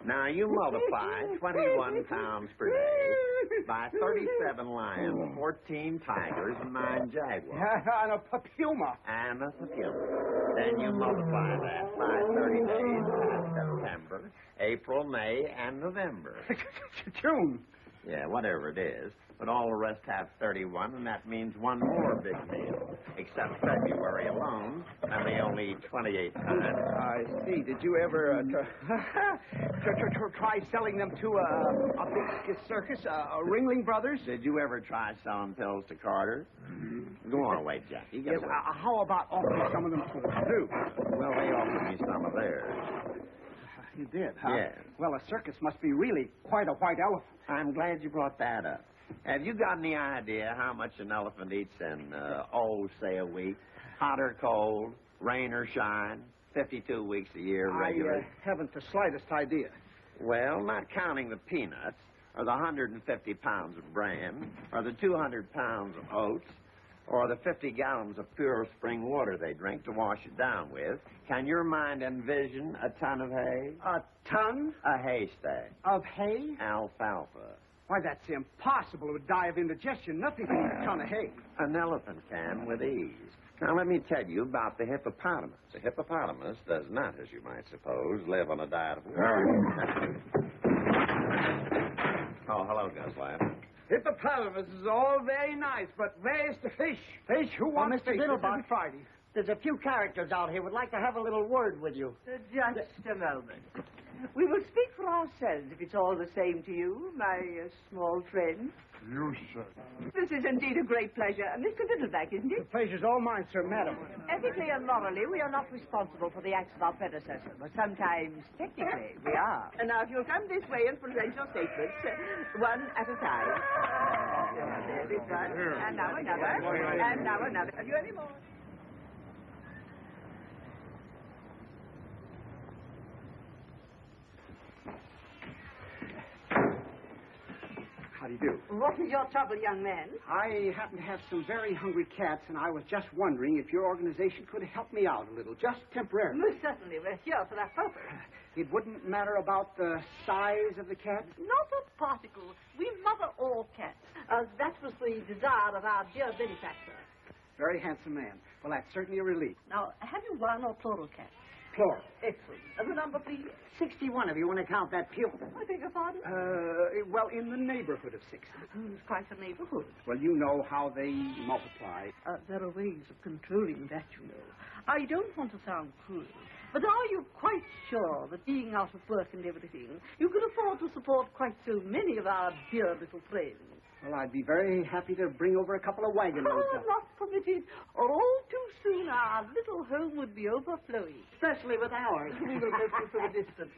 Now, you multiply 21 pounds per day by 37 lions, 14 tigers, and 9 jaguars. And a puma. And a puma. Then you multiply that by 30 days past September, April, May, and November. June. Yeah, whatever it is. But all the rest have 31, and that means one more big meal. Except February alone, and they only eat 28 times. I see. Did you ever try selling them to a big circus, Ringling Brothers? Did you ever try selling pills to Carter? Mm-hmm. Go on away, Jackie. Yes, how about offering some of them to the zoo? Well, they offered me some of theirs. You did, huh? Yes. Well, a circus must be really quite a white elephant. I'm glad you brought that up. Have you got any idea how much an elephant eats in, say a week? Hot or cold, rain or shine, 52 weeks a year regular? I haven't the slightest idea. Well, not counting the peanuts, or the 150 pounds of bran, or the 200 pounds of oats, or the 50 gallons of pure spring water they drink to wash it down with. Can your mind envision a ton of hay? A ton? A haystack. Of hay? Alfalfa. Why, that's impossible. It would die of indigestion. Nothing can eat a ton of hay. An elephant can with ease. Now, let me tell you about the hippopotamus. The hippopotamus does not, as you might suppose, live on a diet of water. Oh, hello, Gus Lad. Hippopotamus is all very nice, but where's the fish? Fish? Who wants Mr. fish? Diddlebock. This is Friday. There's a few characters out here would like to have a little word with you. Just a moment. We will speak for ourselves, if it's all the same to you, my small friend. You, sir. This is indeed a great pleasure. Mr. Diddleback, isn't it? The pleasure's all mine, sir, madam. Ethically and morally, we are not responsible for the acts of our predecessors, but sometimes, technically, we are. And now, if you'll come this way and present your statements, one at a time. There is one, and now another, and now another. Have you any more? How do you do? What is your trouble, young man? I happen to have some very hungry cats, and I was just wondering if your organization could help me out a little, just temporarily. Most certainly. We're here for that purpose. It wouldn't matter about the size of the cats? Not a particle. We mother all cats. That was the desire of our dear benefactor. Very handsome man. Well, that's certainly a relief. Now, have you one or plural cats? Plural. Excellent. And the number, please? 61, if you want to count that pew. I beg your pardon? Well, in the neighborhood of 60. It's quite a neighborhood. Well, you know how they multiply. There are ways of controlling that, you know. I don't want to sound cruel, but are you quite sure that being out of work and everything, you can afford to support quite so many of our dear little friends? Well, I'd be very happy to bring over a couple of wagon loads. Oh, not permitted. Or all too soon our little home would be overflowing. Especially with ours. We will go through the distance.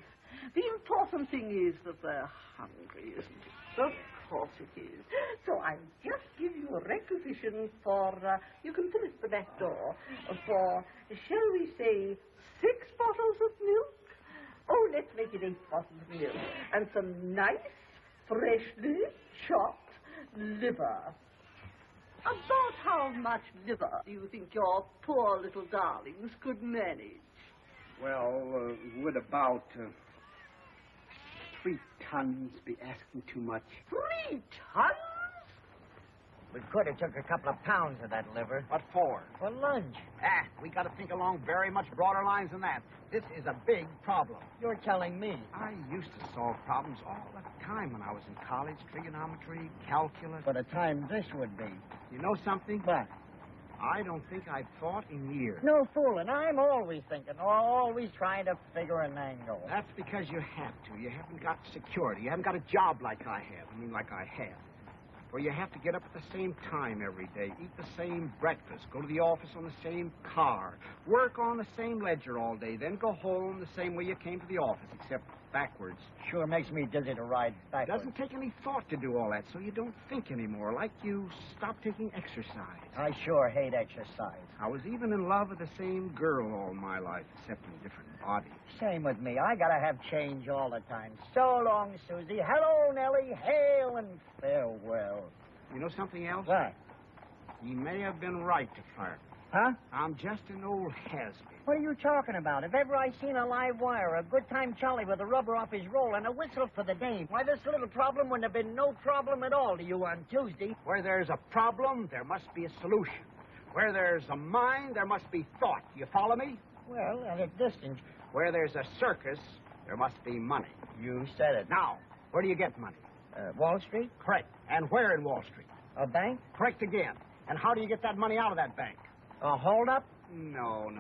The important thing is that they're hungry, isn't it? Of course it is. So I'll just give you a requisition for, you can finish the back door, for, shall we say, 6 bottles of milk? Oh, let's make it 8 bottles of milk. And some nice, freshly chopped liver. About how much liver do you think your poor little darlings could manage? Well, would about 3 tons be asking too much? 3 tons? We could have took a couple of pounds of that liver. What for? For lunch. We got to think along very much broader lines than that. This is a big problem. You're telling me. I used to solve problems all the time when I was in college. Trigonometry, calculus. What a time this would be. You know something? What? I don't think I've thought in years. No fooling. I'm always thinking, always trying to figure an angle. That's because you have to. You haven't got security. You haven't got a job like I have. Like I have. Where you have to get up at the same time every day, eat the same breakfast, go to the office on the same car, work on the same ledger all day, then go home the same way you came to the office, except backwards. Sure makes me dizzy to ride backwards. It doesn't take any thought to do all that, so you don't think anymore, like you stop taking exercise. I sure hate exercise. I was even in love with the same girl all my life, except in different bodies. Same with me. I gotta have change all the time. So long, Susie. Hello, Nellie. Hail and farewell. You know something else? What? He may have been right to fire me. Huh? I'm just an old has-been. What are you talking about? If ever I seen a live wire, a good time Charlie with a rubber off his roll and a whistle for the dame, why, this little problem wouldn't have been no problem at all to you on Tuesday. Where there's a problem, there must be a solution. Where there's a mind, there must be thought. You follow me? Well, at a distance. Where there's a circus, there must be money. You said it. Now, where do you get money? Wall Street? Correct. And where in Wall Street? A bank? Correct again. And how do you get that money out of that bank? A hold-up? No.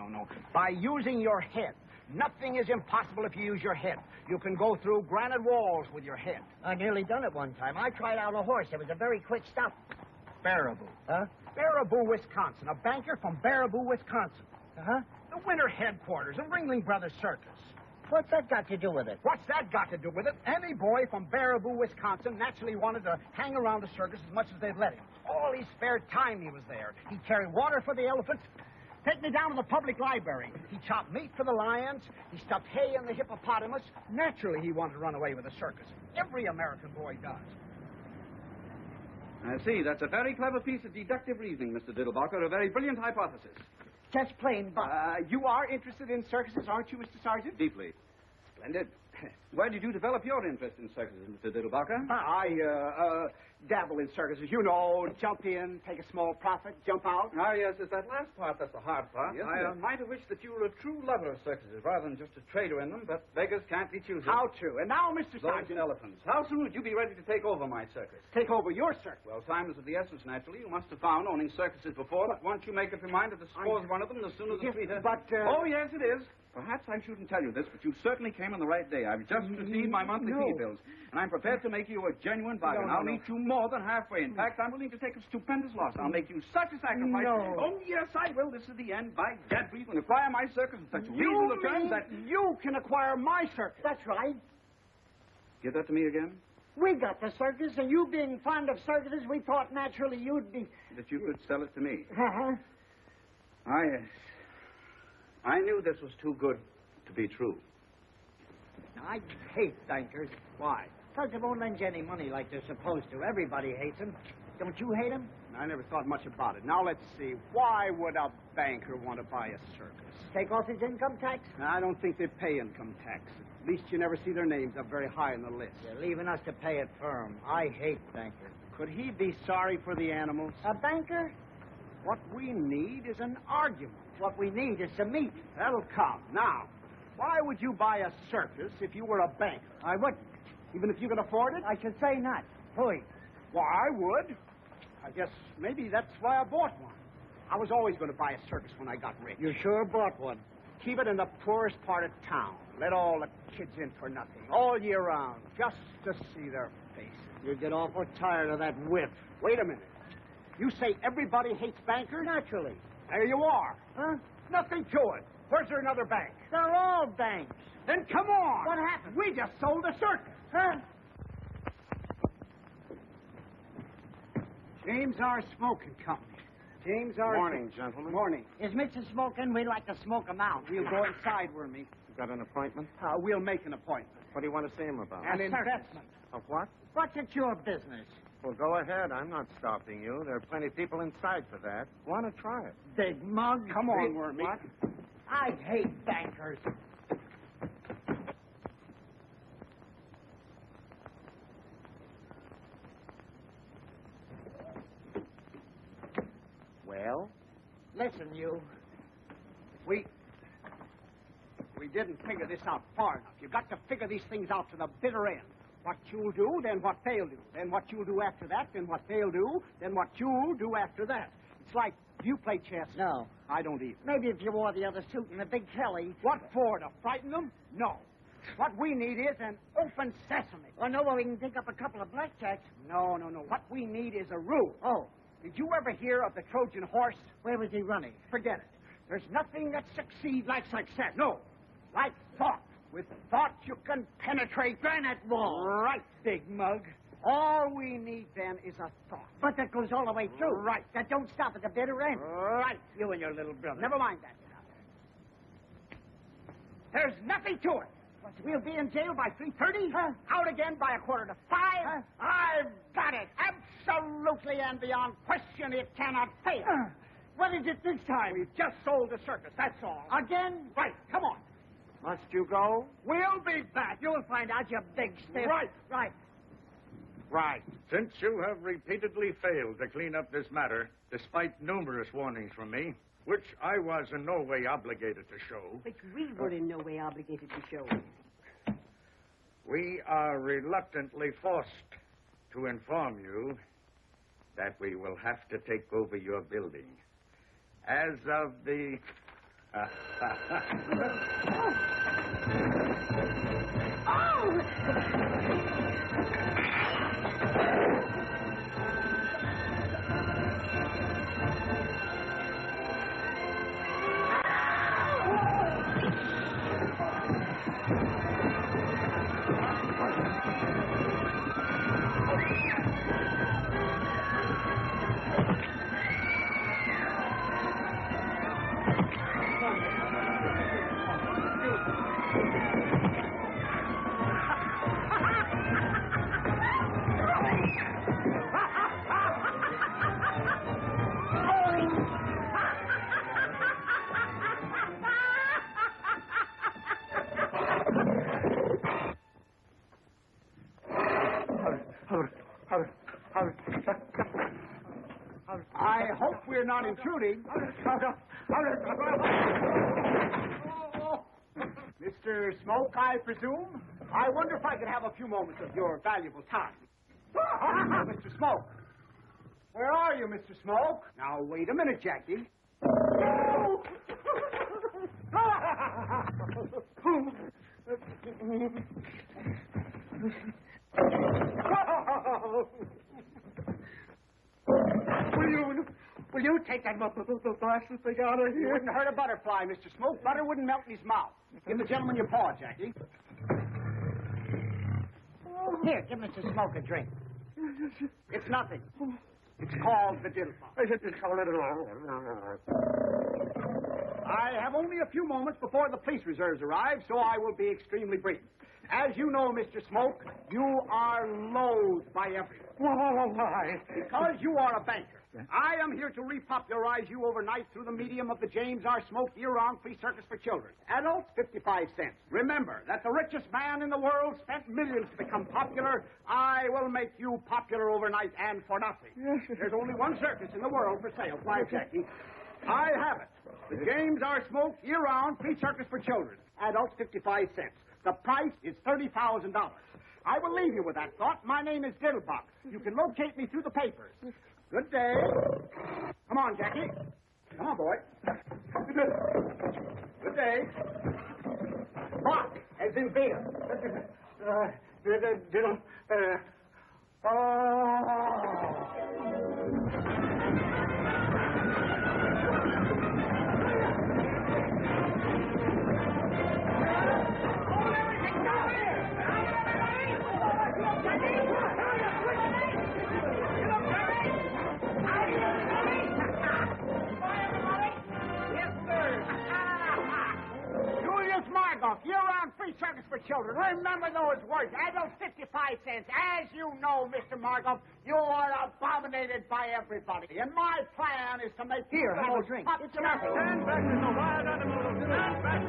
By using your head. Nothing is impossible if you use your head. You can go through granite walls with your head. I nearly done it one time. I tried out a horse. It was a very quick stop. Baraboo. Huh? Baraboo, Wisconsin. A banker from Baraboo, Wisconsin. Uh-huh. The winter headquarters of Ringling Brothers Circus. What's that got to do with it? What's that got to do with it? Any boy from Baraboo, Wisconsin naturally wanted to hang around the circus as much as they'd let him. All his spare time he was there. He'd carry water for the elephants, take me down to the public library. He chopped meat for the lions. He stuffed hay in the hippopotamus. Naturally, he wanted to run away with the circus. Every American boy does. I see. That's a very clever piece of deductive reasoning, Mr. Diddlebocker. A very brilliant hypothesis. Just plain, but... You are interested in circuses, aren't you, Mr. Sergeant? Deeply. Splendid. Where did you develop your interest in circuses, Mr. Diddlebock? I dabble in circuses. You know, jump in, take a small profit, jump out. Ah, yes, it's that last part that's the hard part. Yes, I sir. might have wished that you were a true lover of circuses rather than just a trader in them, but beggars can't be choosers. How to? And now, Mr. Those Sergeant. elephants. How soon would you be ready to take over my circus? Take over your circus. Well, time is of the essence, naturally. You must have found owning circuses before that once you make up your mind to dispose of one of them, the sooner the Yes, sweeter. but, Oh, yes, it is. Perhaps I shouldn't tell you this, but you certainly came on the right day. I've just received my monthly fee bills, and I'm prepared to make you a genuine bargain. I'll meet you more than halfway. In fact, I'm willing to take a stupendous loss. I'll make you such a sacrifice. No. Oh, yes, I will. This is the end. By gad, you can acquire my circus at such reasonable terms that... You can acquire my circus. That's right. Give that to me again? We got the circus, and you being fond of circuses, we thought naturally you'd be... That you could sell it to me. Uh-huh. I knew this was too good to be true. I hate bankers. Why? Because they won't lend you any money like they're supposed to. Everybody hates them. Don't you hate them? I never thought much about it. Now, let's see. Why would a banker want to buy a circus? Take off his income tax? I don't think they pay income tax. At least you never see their names up very high on the list. You're leaving us to pay it for him. I hate bankers. Could he be sorry for the animals? A banker? What we need is an argument. What we need is some meat. That'll come. Now, why would you buy a circus if you were a banker? I wouldn't. Even if you could afford it? I should say not. Please. Well, I would. I guess maybe that's why I bought one. I was always going to buy a circus when I got rich. You sure bought one. Keep it in the poorest part of town. Let all the kids in for nothing, all year round, just to see their faces. You get awful tired of that whip. Wait a minute. You say everybody hates bankers? Naturally. There you are. Huh? Nothing to it. Where's there another bank? They're all banks. Then come on. What happened? We just sold a circus. Huh? James R. Smoking Company. James R. Morning, gentlemen. Morning. Is Mitchell smoking? We'd like to smoke him out. We'll go inside, Wormy. You got an appointment? We'll make an appointment. What do you want to see him about? An A circus. investment. Of what? What's it your business? Well, go ahead. I'm not stopping you. There are plenty of people inside for that. Want to try it? Big mug. Come on, Wormy. What? I hate bankers. Well, Listen, you. we didn't figure this out far enough. You've got to figure these things out to the bitter end. What you'll do, then what they'll do. Then what you'll do after that, then what they'll do, then what you'll do after that. It's like, do you play chess? No. I don't either. Maybe if you wore the other suit and the big Kelly. What for? To frighten them? No. What we need is an open sesame. Oh, no, well, we can pick up a couple of blackjacks. No. What we need is a rule. Oh, Did you ever hear of the Trojan horse? where was he running? Forget it. There's nothing that succeeds like success. No. Like thought. With thought, you can penetrate granite walls. Right, big mug. All we need, then, is a thought. But that goes all the way through. Right. That don't stop at the bitter end. Right, you and your little brother. Never mind that. There's nothing to it. We'll be in jail by 3:30? Huh? Out again by 4:45? Huh? I've got it. Absolutely and beyond question, it cannot fail. What is it this time? We've just sold the circus, that's all. Again? Right, come on. Must you go? We'll be back. You'll find out, you big stiff. Right. Right. Since you have repeatedly failed to clean up this matter, despite numerous warnings from me, which I was in no way obligated to show, Which we were in no way obligated to show. we are reluctantly forced to inform you that we will have to take over your building. As of the... we're not intruding. Mr. Smoke, I presume? I wonder if I could have a few moments of your valuable time. Mr. Smoke. Where are you, Mr. Smoke? Now, wait a minute, Jackie. Will you take that blasted thing out of here? It wouldn't hurt a butterfly, Mr. Smoke. Butter wouldn't melt in his mouth. Give the gentleman your paw, Jackie. Here, give Mr. Smoke a drink. It's nothing. It's called the diddlebock. I have only a few moments before the police reserves arrive, so I will be extremely brief. As you know, Mr. Smoke, you are loathed by everyone. Why? Because you are a banker. I am here to repopularize you overnight through the medium of the James R. Smoke year-round free circus for children. Adults, 55 cents. Remember that the richest man in the world spent millions to become popular. I will make you popular overnight and for nothing. There's only one circus in the world for sale. Why, Jackie? I have it. The James R. Smoke year-round free circus for children. Adults, 55 cents. The price is $30,000. I will leave you with that thought. My name is Diddlebock. You can locate me through the papers. Good day. Come on, Jackie. Come on, boy. Good day. Bock, as in beer. Year-round free circus for children. Remember those words. Adults, 55 cents. As you know, Mr. Margoff, you are abominated by everybody. And my plan is to make Here, have a drink. It's nothing. Stand back, Mr. Wild Animal. Stand back,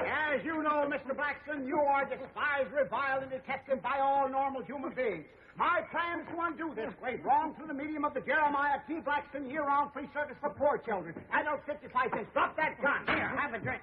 As you know, Mr. Blackson, you are despised, reviled, and detested by all normal human beings. My plan is to undo this great wrong through the medium of the Jeremiah T. Blackson year-round free circus for poor children. Adults, 55 cents. Drop that gun. Here, have a drink.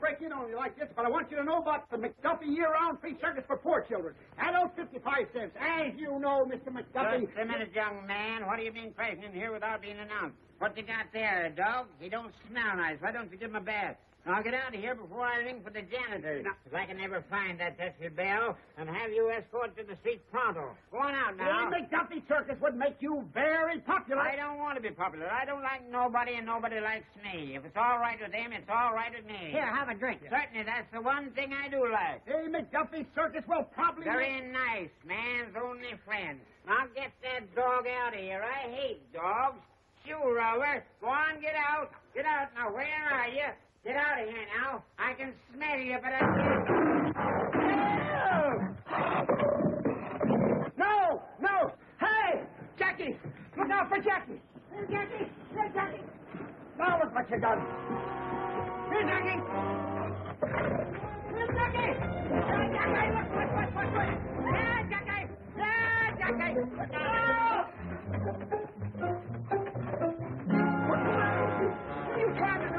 Break in on you like this, but I want you to know about the McDuffie year-round free circus for poor children. Adults, 55 cents. As you know, Mr. McDuffie... Just a minute, young man. What are you being present in here without being announced? What you got there, a dog? He don't smell nice. Why don't you give him a bath? Now get out of here before I ring for the janitor. Because I can never find that Tessie bell and have you escorted to the street pronto. Go on out now. The McDuffie circus would make you very popular. I don't want to be popular. I don't like nobody, and nobody likes me. If it's all right with them, it's all right with me. Here, have a drink. Certainly, that's the one thing I do like. The McDuffie circus will probably... Very nice. Man's only friend. Now get that dog out of here. I hate dogs. Shoe roller. Go on, get out. Get out. Now, where are you? Get out of here now. I can smell you, but I can't. No! No! Hey! Jackie! Look out for Jackie! Here, Jackie! Here, Jackie! Now look what you done! Here, Jackie! Here, Jackie! Here, Jackie! Look! Here, Jackie! Here, Jackie! No! What are you trying to do?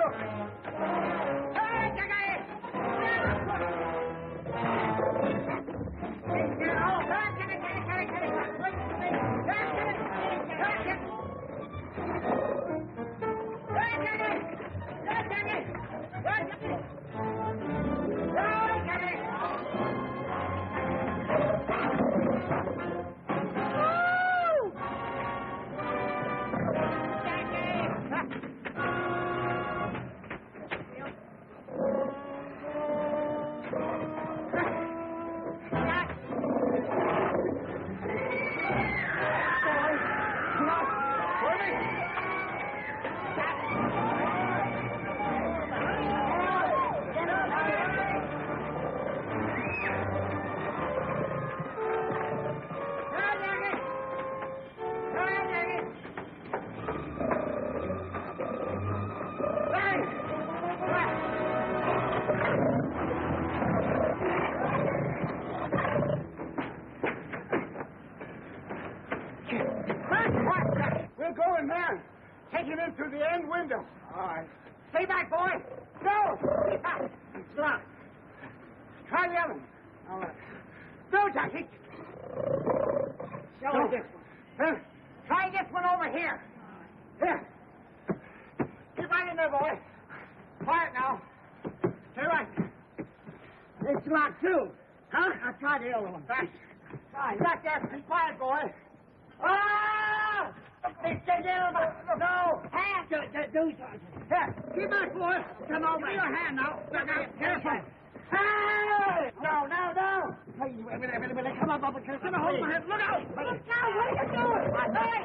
doing, man? Take him in through the end window. All right. Stay back, boy. No! Stay back. It's locked. Try the other one. All right. No, Jackie. Show me this one. Try this one over here. Here. Keep right in there, boy. Quiet now. Stay right. It's locked, too. Huh? I'll try the other one. Fast. Try. Back there. Be quiet, boy. Ah! Mr. Gilbert! No! Hand! Do something. Here. Get back, boy. Come over. Give me your hand now. Careful. Hey! No. Hey, wait a minute. Come on, Bubba. Come on, hold my head. Look out! Look out! What are you doing? Hey!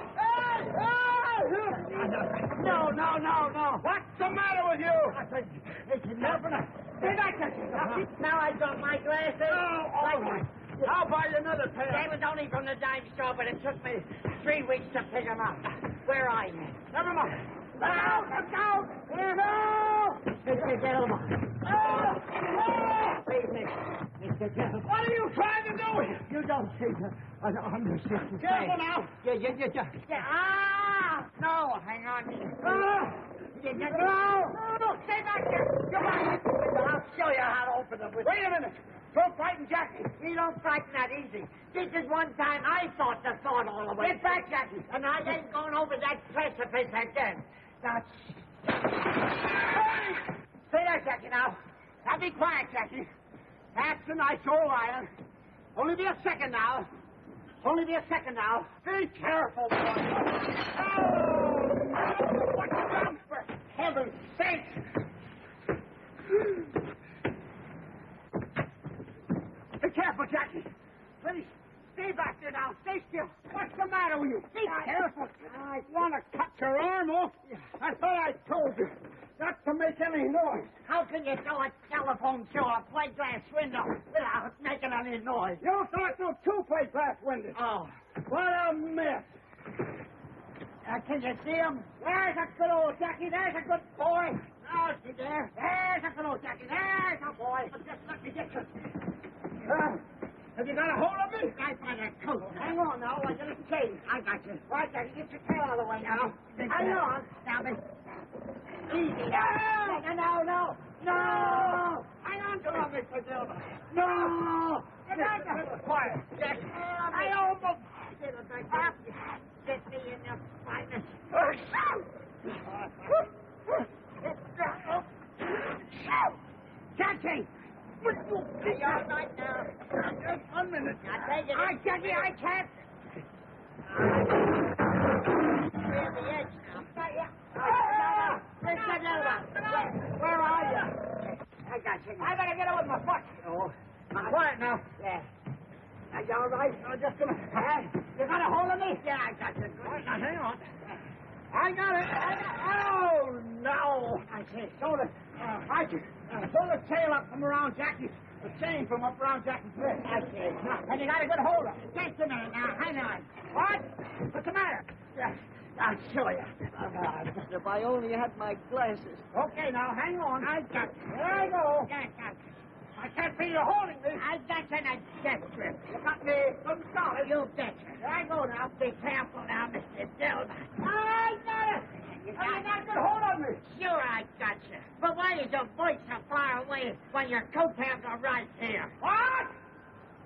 No. What's the matter with you? It's enough. Stay back there. Now I got my glasses. Oh, all right. I'll buy you another pair. They was only from the dime store, but it took me 3 weeks to pick them up. Where are you? Never mind. Look out! No! Mr. Gilbert. Please, Mr. Gilbert. what are you trying to do here? You don't seem to understand. Careful now. No, hang on. No! Stay back here. Come on. I'll show you how to open them. Wait a minute. Don't frighten Jackie. We don't frighten that easy. This is one time I thought the thought all the way. Get back, Jackie. And I ain't going over that precipice again. That's... Hey! Stay there, Jackie, now. Now be quiet, Jackie. That's a nice old iron. Only be a second now. Be careful, boy. Oh, what's wrong, for heaven's sake? Be careful, Jackie. Please, stay back there now. Stay still. What's the matter with you? Be careful. I want to cut your arm off. I thought I told you not to make any noise. How can you throw a telephone through a plate glass window without making any noise? You thought through 2 plate glass windows. Oh. What a mess. Can you see him? There's a good old Jackie. There's a good boy. Oh, see there? There's a good old Jackie. There's a boy. Just let me get you. Have you got a hold of me? I find a coat. Hang on now. I got a change. I got you. All right, Jackie, get your tail out of the way now. Hang on. Now, easy now. No. Hang on to me, Mr. Gilbert. No. Get back there. Quiet. Yes. I almost did it like that. Get me in the finest. Jackie! Are you all right now? Just 1 minute. Now, take it. Jackie, I can't. Near the edge now. Mr. Gilbert, where are you? I got you. I gotta get it with my foot. Oh. Quiet now. Yeah. Are you all right? Oh, just a minute. You got a hold of me? Yeah, I got you. Now, hang on. I got it. Oh, no. I see. Throw the tail up from around Jackie's, the chain from up around Jackie's wrist. I see. And you got a good hold of it. Just a minute now. Hang on. What? What's the matter? Yes. I'll show you. If I only had my glasses. Okay, now, hang on. I got you. There I go. Got you. I can't feel you holding me. I got you in a death grip. You got me good solid. You betcha. There I go now. Be careful now, Mr. Dillman. I got it. You got a good hold on me. Sure, I got you. But why is your voice so far away when your coat tabs are right here? What?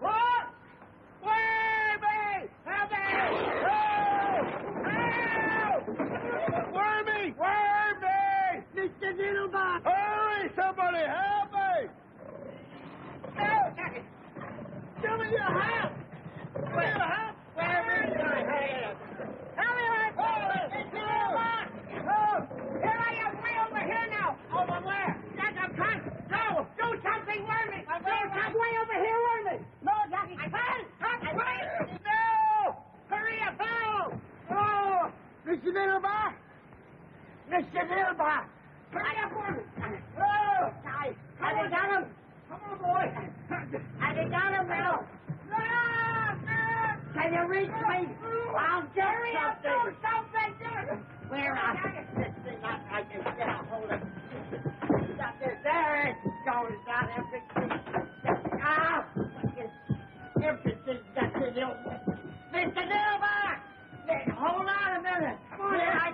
Wormy! Help me! Help! Wormy! Mr. Diddlebock! Hurry, somebody, help me! No, Jackie! Give me your hat! Where is my hand? Here I am, way over here now. Over where? That's a cut. No, do something, Wormy. Way over here, Wormy. No, Jackie. I can't. Wait. No. Hurry up, Bill. Oh, Mr. Diddlebock. Hurry up, Wormy. Oh, I got him. Come on, boy. I got him, Bill. Can you reach me? I'll get Hurry up, do something. Where are you? This thing up, I can get a hold of it. There it goes down everything. Ah! Everything that's in you. Mr. Diddlebock! Hold on a minute. Here I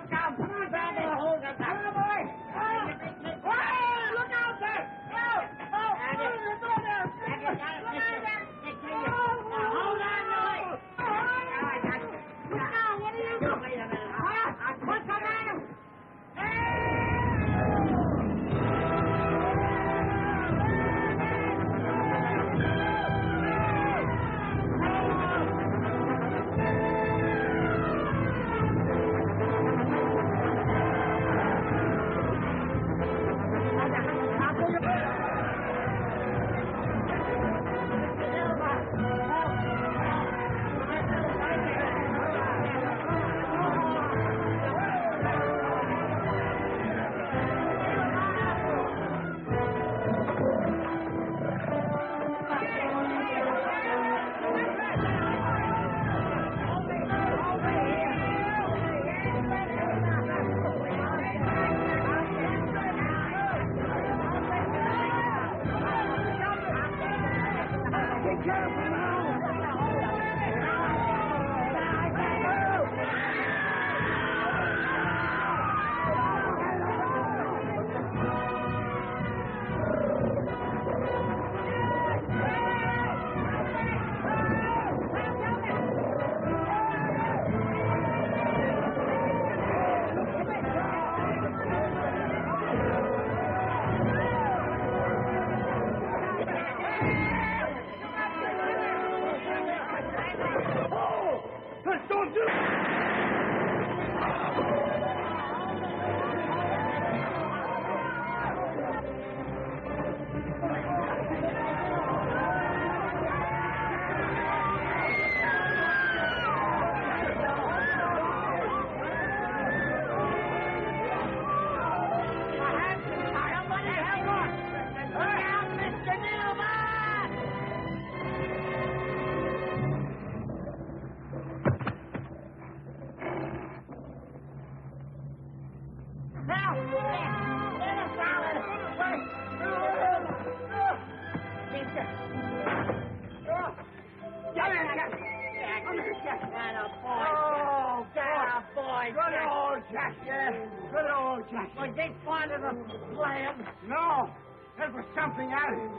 Oh, that boy. Good old Jack. Yeah, good old Jack. Was this part of the plan? No, there was something else.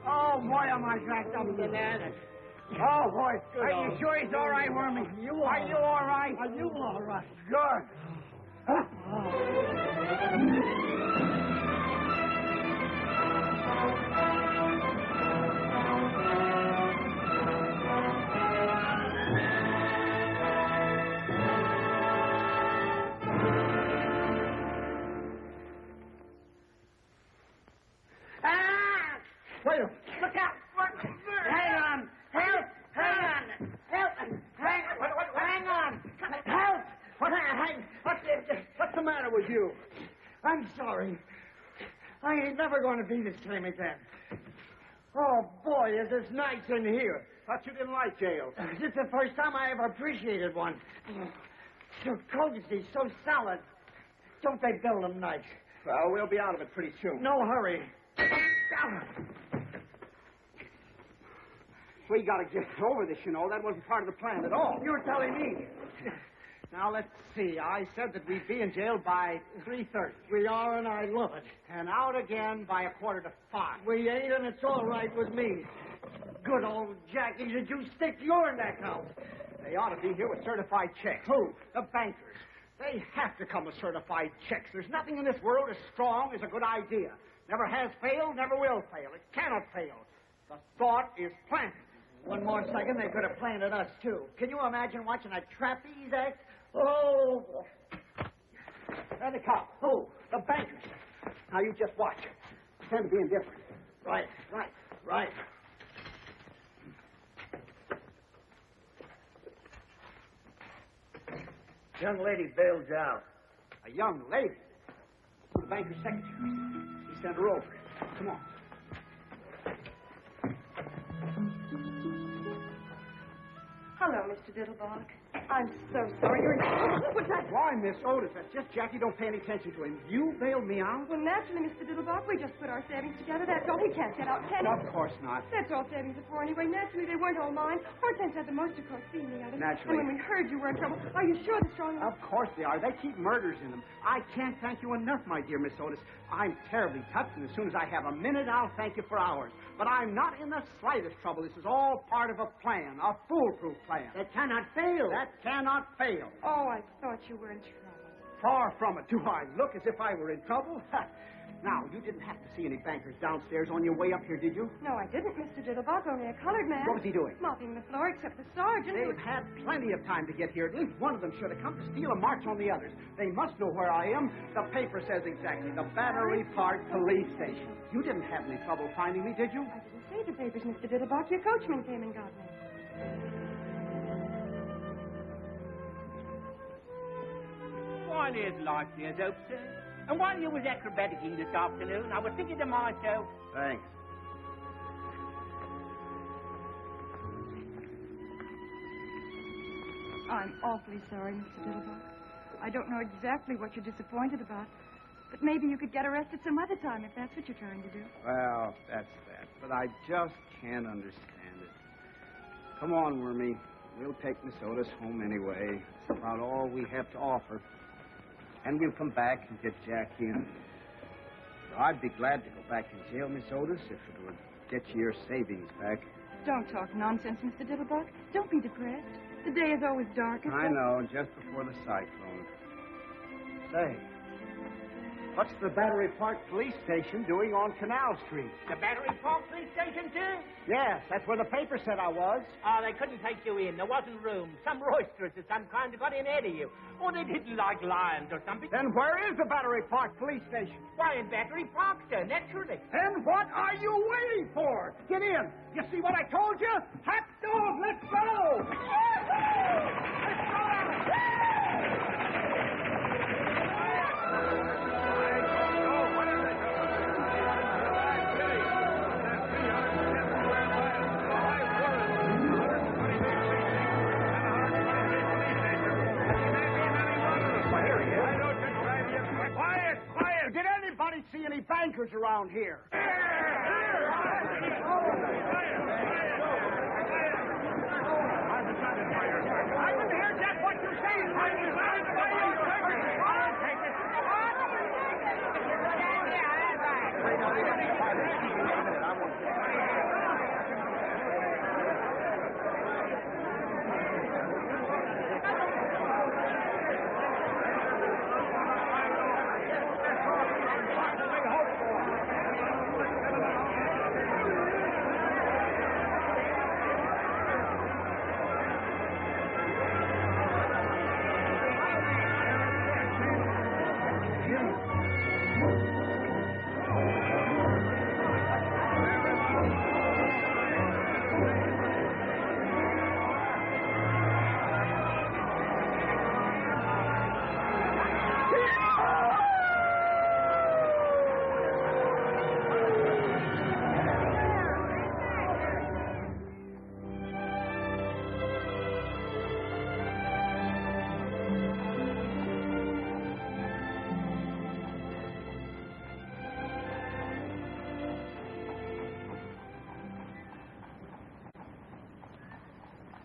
Oh, boy, am I cracked up. Bananas. Oh, boy. Good Are you old- sure he's all right, Wormy? Are you all right? Are you all right? Good. Wait a minute. Look out! Hang on! Help! Hang on! Help! Hang on! Help! What's the matter with you? I'm sorry. I ain't never going to be the same again. Oh, boy, is this nice in here. Thought you didn't like jail. This is the first time I ever appreciated one. So cozy, so solid. Don't they build them nice? Well, we'll be out of it pretty soon. No hurry. We got to get over this, you know. That wasn't part of the plan at all. You're telling me. Now, let's see. I said that we'd be in jail by 3:30. We are, and I love it. And out again by 4:45. We ain't, and it's all right with me. Good old Jackie, did you stick your neck out? They ought to be here with certified checks. Who? The bankers. They have to come with certified checks. There's nothing in this world as strong as a good idea. Never has failed, never will fail. It cannot fail. The thought is planted. One more second, they could have planted us, too. Can you imagine watching a trapeze act? Oh. There they come. Who? The bankers. Now, you just watch. Pretend to be indifferent. Right. Young lady bailed out. A young lady. The banker's secretary. He sent her over. Come on. Hello, Mr. Diddlebock. I'm so sorry. You're in... What's that? Why, Miss Otis? That's just Jackie. Don't pay any attention to him. You bailed me out? Well, naturally, Mr. Diddlebock, we just put our savings together. That's all. We can't get out, can we? Of course not. That's all savings are for anyway. Naturally, they weren't all mine. Hortense had the most, of course, seeing the others. Naturally. And when we heard you were in trouble, are you sure the strong... Of course they are. They keep murders in them. I can't thank you enough, my dear Miss Otis. I'm terribly touched, and as soon as I have a minute, I'll thank you for hours. But I'm not in the slightest trouble. This is all part of a plan, a foolproof plan. That cannot fail. That cannot fail. Oh, I thought you were in trouble. Far from it. Do I look as if I were in trouble? Now, you didn't have to see any bankers downstairs on your way up here, did you? No, I didn't, Mr. Diddlebock. Only a colored man. What was he doing? Mopping the floor, except the sergeant. They've had plenty of time to get here. At least one of them should have come to steal a march on the others. They must know where I am. The paper says exactly. The Battery Park Police Station. You didn't have any trouble finding me, did you? I didn't see the papers, Mr. Diddlebock. Your coachman came and got me. Why, there's life there's hope, sir. And while you was acrobaticking this afternoon, I was thinking to myself... Thanks. I'm awfully sorry, Mr. Diddlebock. I don't know exactly what you're disappointed about, but maybe you could get arrested some other time if that's what you're trying to do. Well, that's that. But I just can't understand it. Come on, Wormy. We'll take Miss Otis home anyway. It's about all we have to offer. And we'll come back and get Jack in. I'd be glad to go back in jail, Miss Otis, if it would get you your savings back. Don't talk nonsense, Mr. Diddlebock. Don't be depressed. The day is always darkest. I know, just before the cyclone. Say, what's the Battery Park Police Station doing on Canal Street? The Battery Park Police Station, too? Yes, that's where the paper said I was. Oh, they couldn't take you in. There wasn't room. Some roisterers of some kind got in ahead of you. Or they didn't like lions or something. Then where is the Battery Park Police Station? Why, in Battery Park, sir, naturally. Then what are you waiting for? Get in. You see what I told you? Hot dog, let's go! Let's go! Quiet! Did anybody see any bankers around here? I didn't hear just what you said.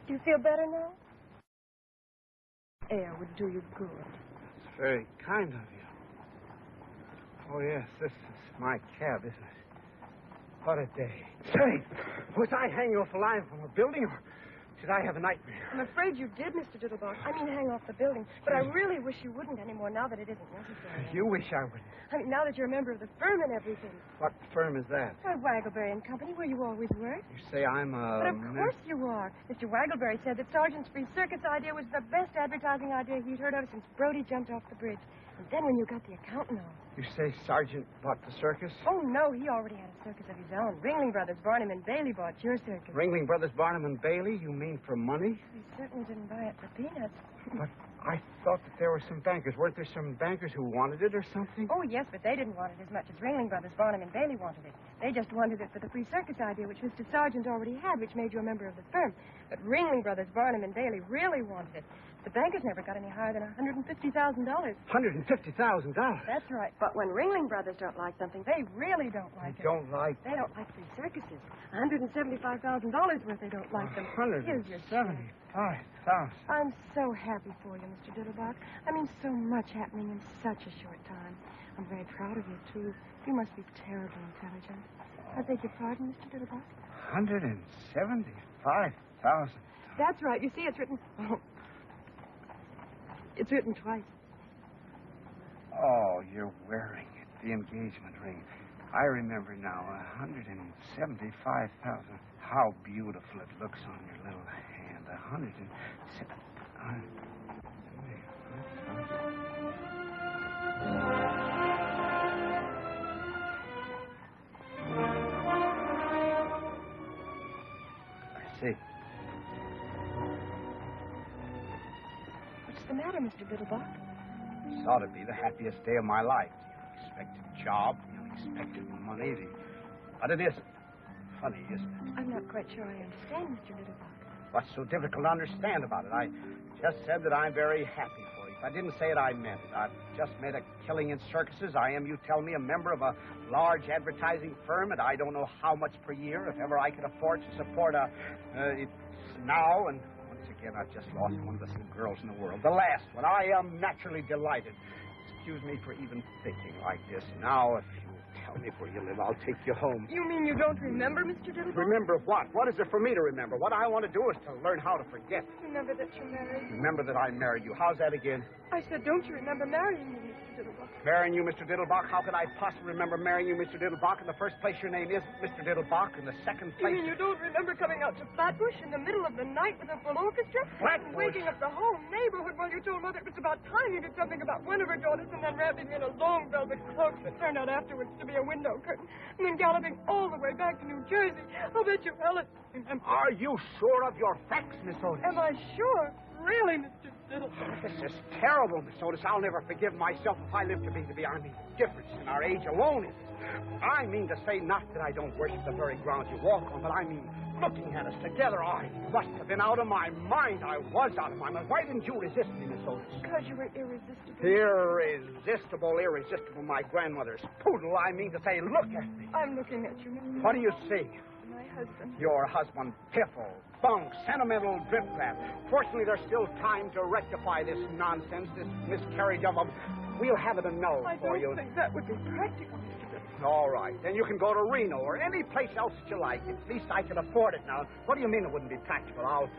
Do you feel better now? Air would do you good. It's very kind of you. Oh, yes, this is my cab, isn't it? What a day. Say, was I hanging off a line from a building, or did I have a nightmare? I'm afraid you did, Mr. Diddlebock. I mean, hang off the building. But I really wish you wouldn't anymore now that it isn't necessary. You wish I would. I mean, now that you're a member of the firm and everything. What firm is that? Why, Waggleberry and Company, where you always worked. You say I'm a... But of course you are. Mr. Waggleberry said that Sergeant's free circus idea was the best advertising idea he'd heard of since Brody jumped off the bridge. And then when you got the accountant on. You say Sergeant bought the circus? Oh, no, he already had a circus of his own. Ringling Brothers, Barnum and Bailey bought your circus. Ringling Brothers, Barnum and Bailey? You mean for money? He certainly didn't buy it for peanuts. But I thought that there were some bankers. Weren't there some bankers who wanted it or something? Oh, yes, but they didn't want it as much as Ringling Brothers, Barnum and Bailey wanted it. They just wanted it for the free circus idea, which Mr. Sargent already had, which made you a member of the firm. But Ringling Brothers, Barnum and Bailey really wanted it. The bankers never got any higher than $150,000. $150,000? That's right. But when Ringling Brothers don't like something, they really don't like it. Don't like... They don't like free circuses. $175,000 worth they don't like them. Here's your check. $175,000. I'm so happy for you, Mr. Diddlebock. I mean, so much happening in such a short time. I'm very proud of you, too. You must be terribly intelligent. I beg your pardon, Mr. Diddlebock? $175,000. That's right. You see, it's written... Oh. It's written twice. Oh, you're wearing it, the engagement ring. I remember now, $175,000. How beautiful it looks on your little hand. I see. What's the matter, Mr. Diddlebock? This ought to be the happiest day of my life. The unexpected job, the unexpected money, But it isn't. Funny, isn't it? I'm not quite sure I understand, Mr. Diddlebock. What's so difficult to understand about it? I just said that I'm very happy for you. If I didn't say it, I meant it. I've just made a killing in circuses. I am, you tell me, a member of a large advertising firm, and I don't know how much per year, if ever I could afford to support it's now, and once again, I've just lost one of the few girls in the world. The last one. I am naturally delighted. Excuse me for even thinking like this. Now, if you tell me where you live, I'll take you home. You mean you don't remember, Mr. Diddlebock? Remember what? What is there for me to remember? What I want to do is to learn how to forget. Remember that you're married? Remember that I married you. How's that again? I said, don't you remember marrying me, Mr. Diddlebock? Marrying you, Mr. Diddlebock? How could I possibly remember marrying you, Mr. Diddlebock? In the first place, your name isn't Mr. Diddlebock. In the second place... You mean you don't remember coming out to Flatbush in the middle of the night with a full orchestra? Flatbush? And waking up the whole neighborhood while you told Mother it was about time you did something about one of her daughters, and then wrapping me in a long velvet cloak that turned out afterwards to be a window curtain, and then galloping all the way back to New Jersey. I'll bet you Helen... Are you sure of your facts, Miss Otis? Am I sure? Really, Mr. Diddlebock? This is terrible, Miss Otis. I'll never forgive myself if I live to be. I mean, the difference in our age alone is... I mean to say not that I don't worship the very ground you walk on, but I mean, looking at us together, I must have been out of my mind. I was out of my mind. Why didn't you resist me, Miss Otis? Because you were irresistible. Irresistible, my grandmother's poodle. I mean to say, look at me. I'm looking at you, Mr. What do you see? My husband. Your husband, piffle, bunk, sentimental drip-crap. Fortunately, there's still time to rectify this nonsense, this miscarriage of a... We'll have it annulled for you. I don't think that would be practical, Mr. Diddlebock. All right. Then you can go to Reno or any place else that you like. At least I can afford it now. What do you mean it wouldn't be practical? I'll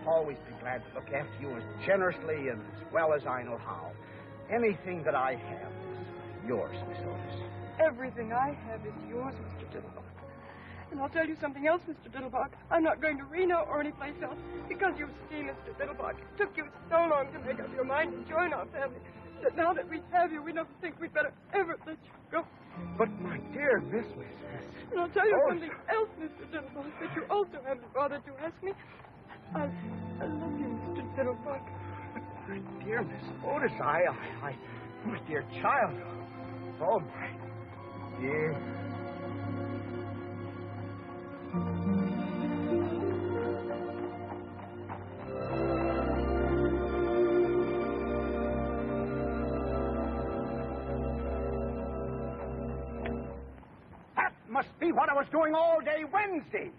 always be glad to look after you as generously and as well as I know how. Anything that I have is yours, Miss Otis. Everything I have is yours, Mr. Diddlebock. And I'll tell you something else, Mr. Diddlebock. I'm not going to Reno or any place else because you see, Mr. Diddlebock, it took you so long to make up your mind to join our family that now that we have you, we don't think we'd better ever let you go. But, my dear Miss... And I'll tell you something else, Mr. Diddlebock, that you also haven't bothered to ask me. I love you, Mr. Diddlebock. My dear Miss Otis, my dear child. Oh, my dear... That must be what I was doing all day Wednesday.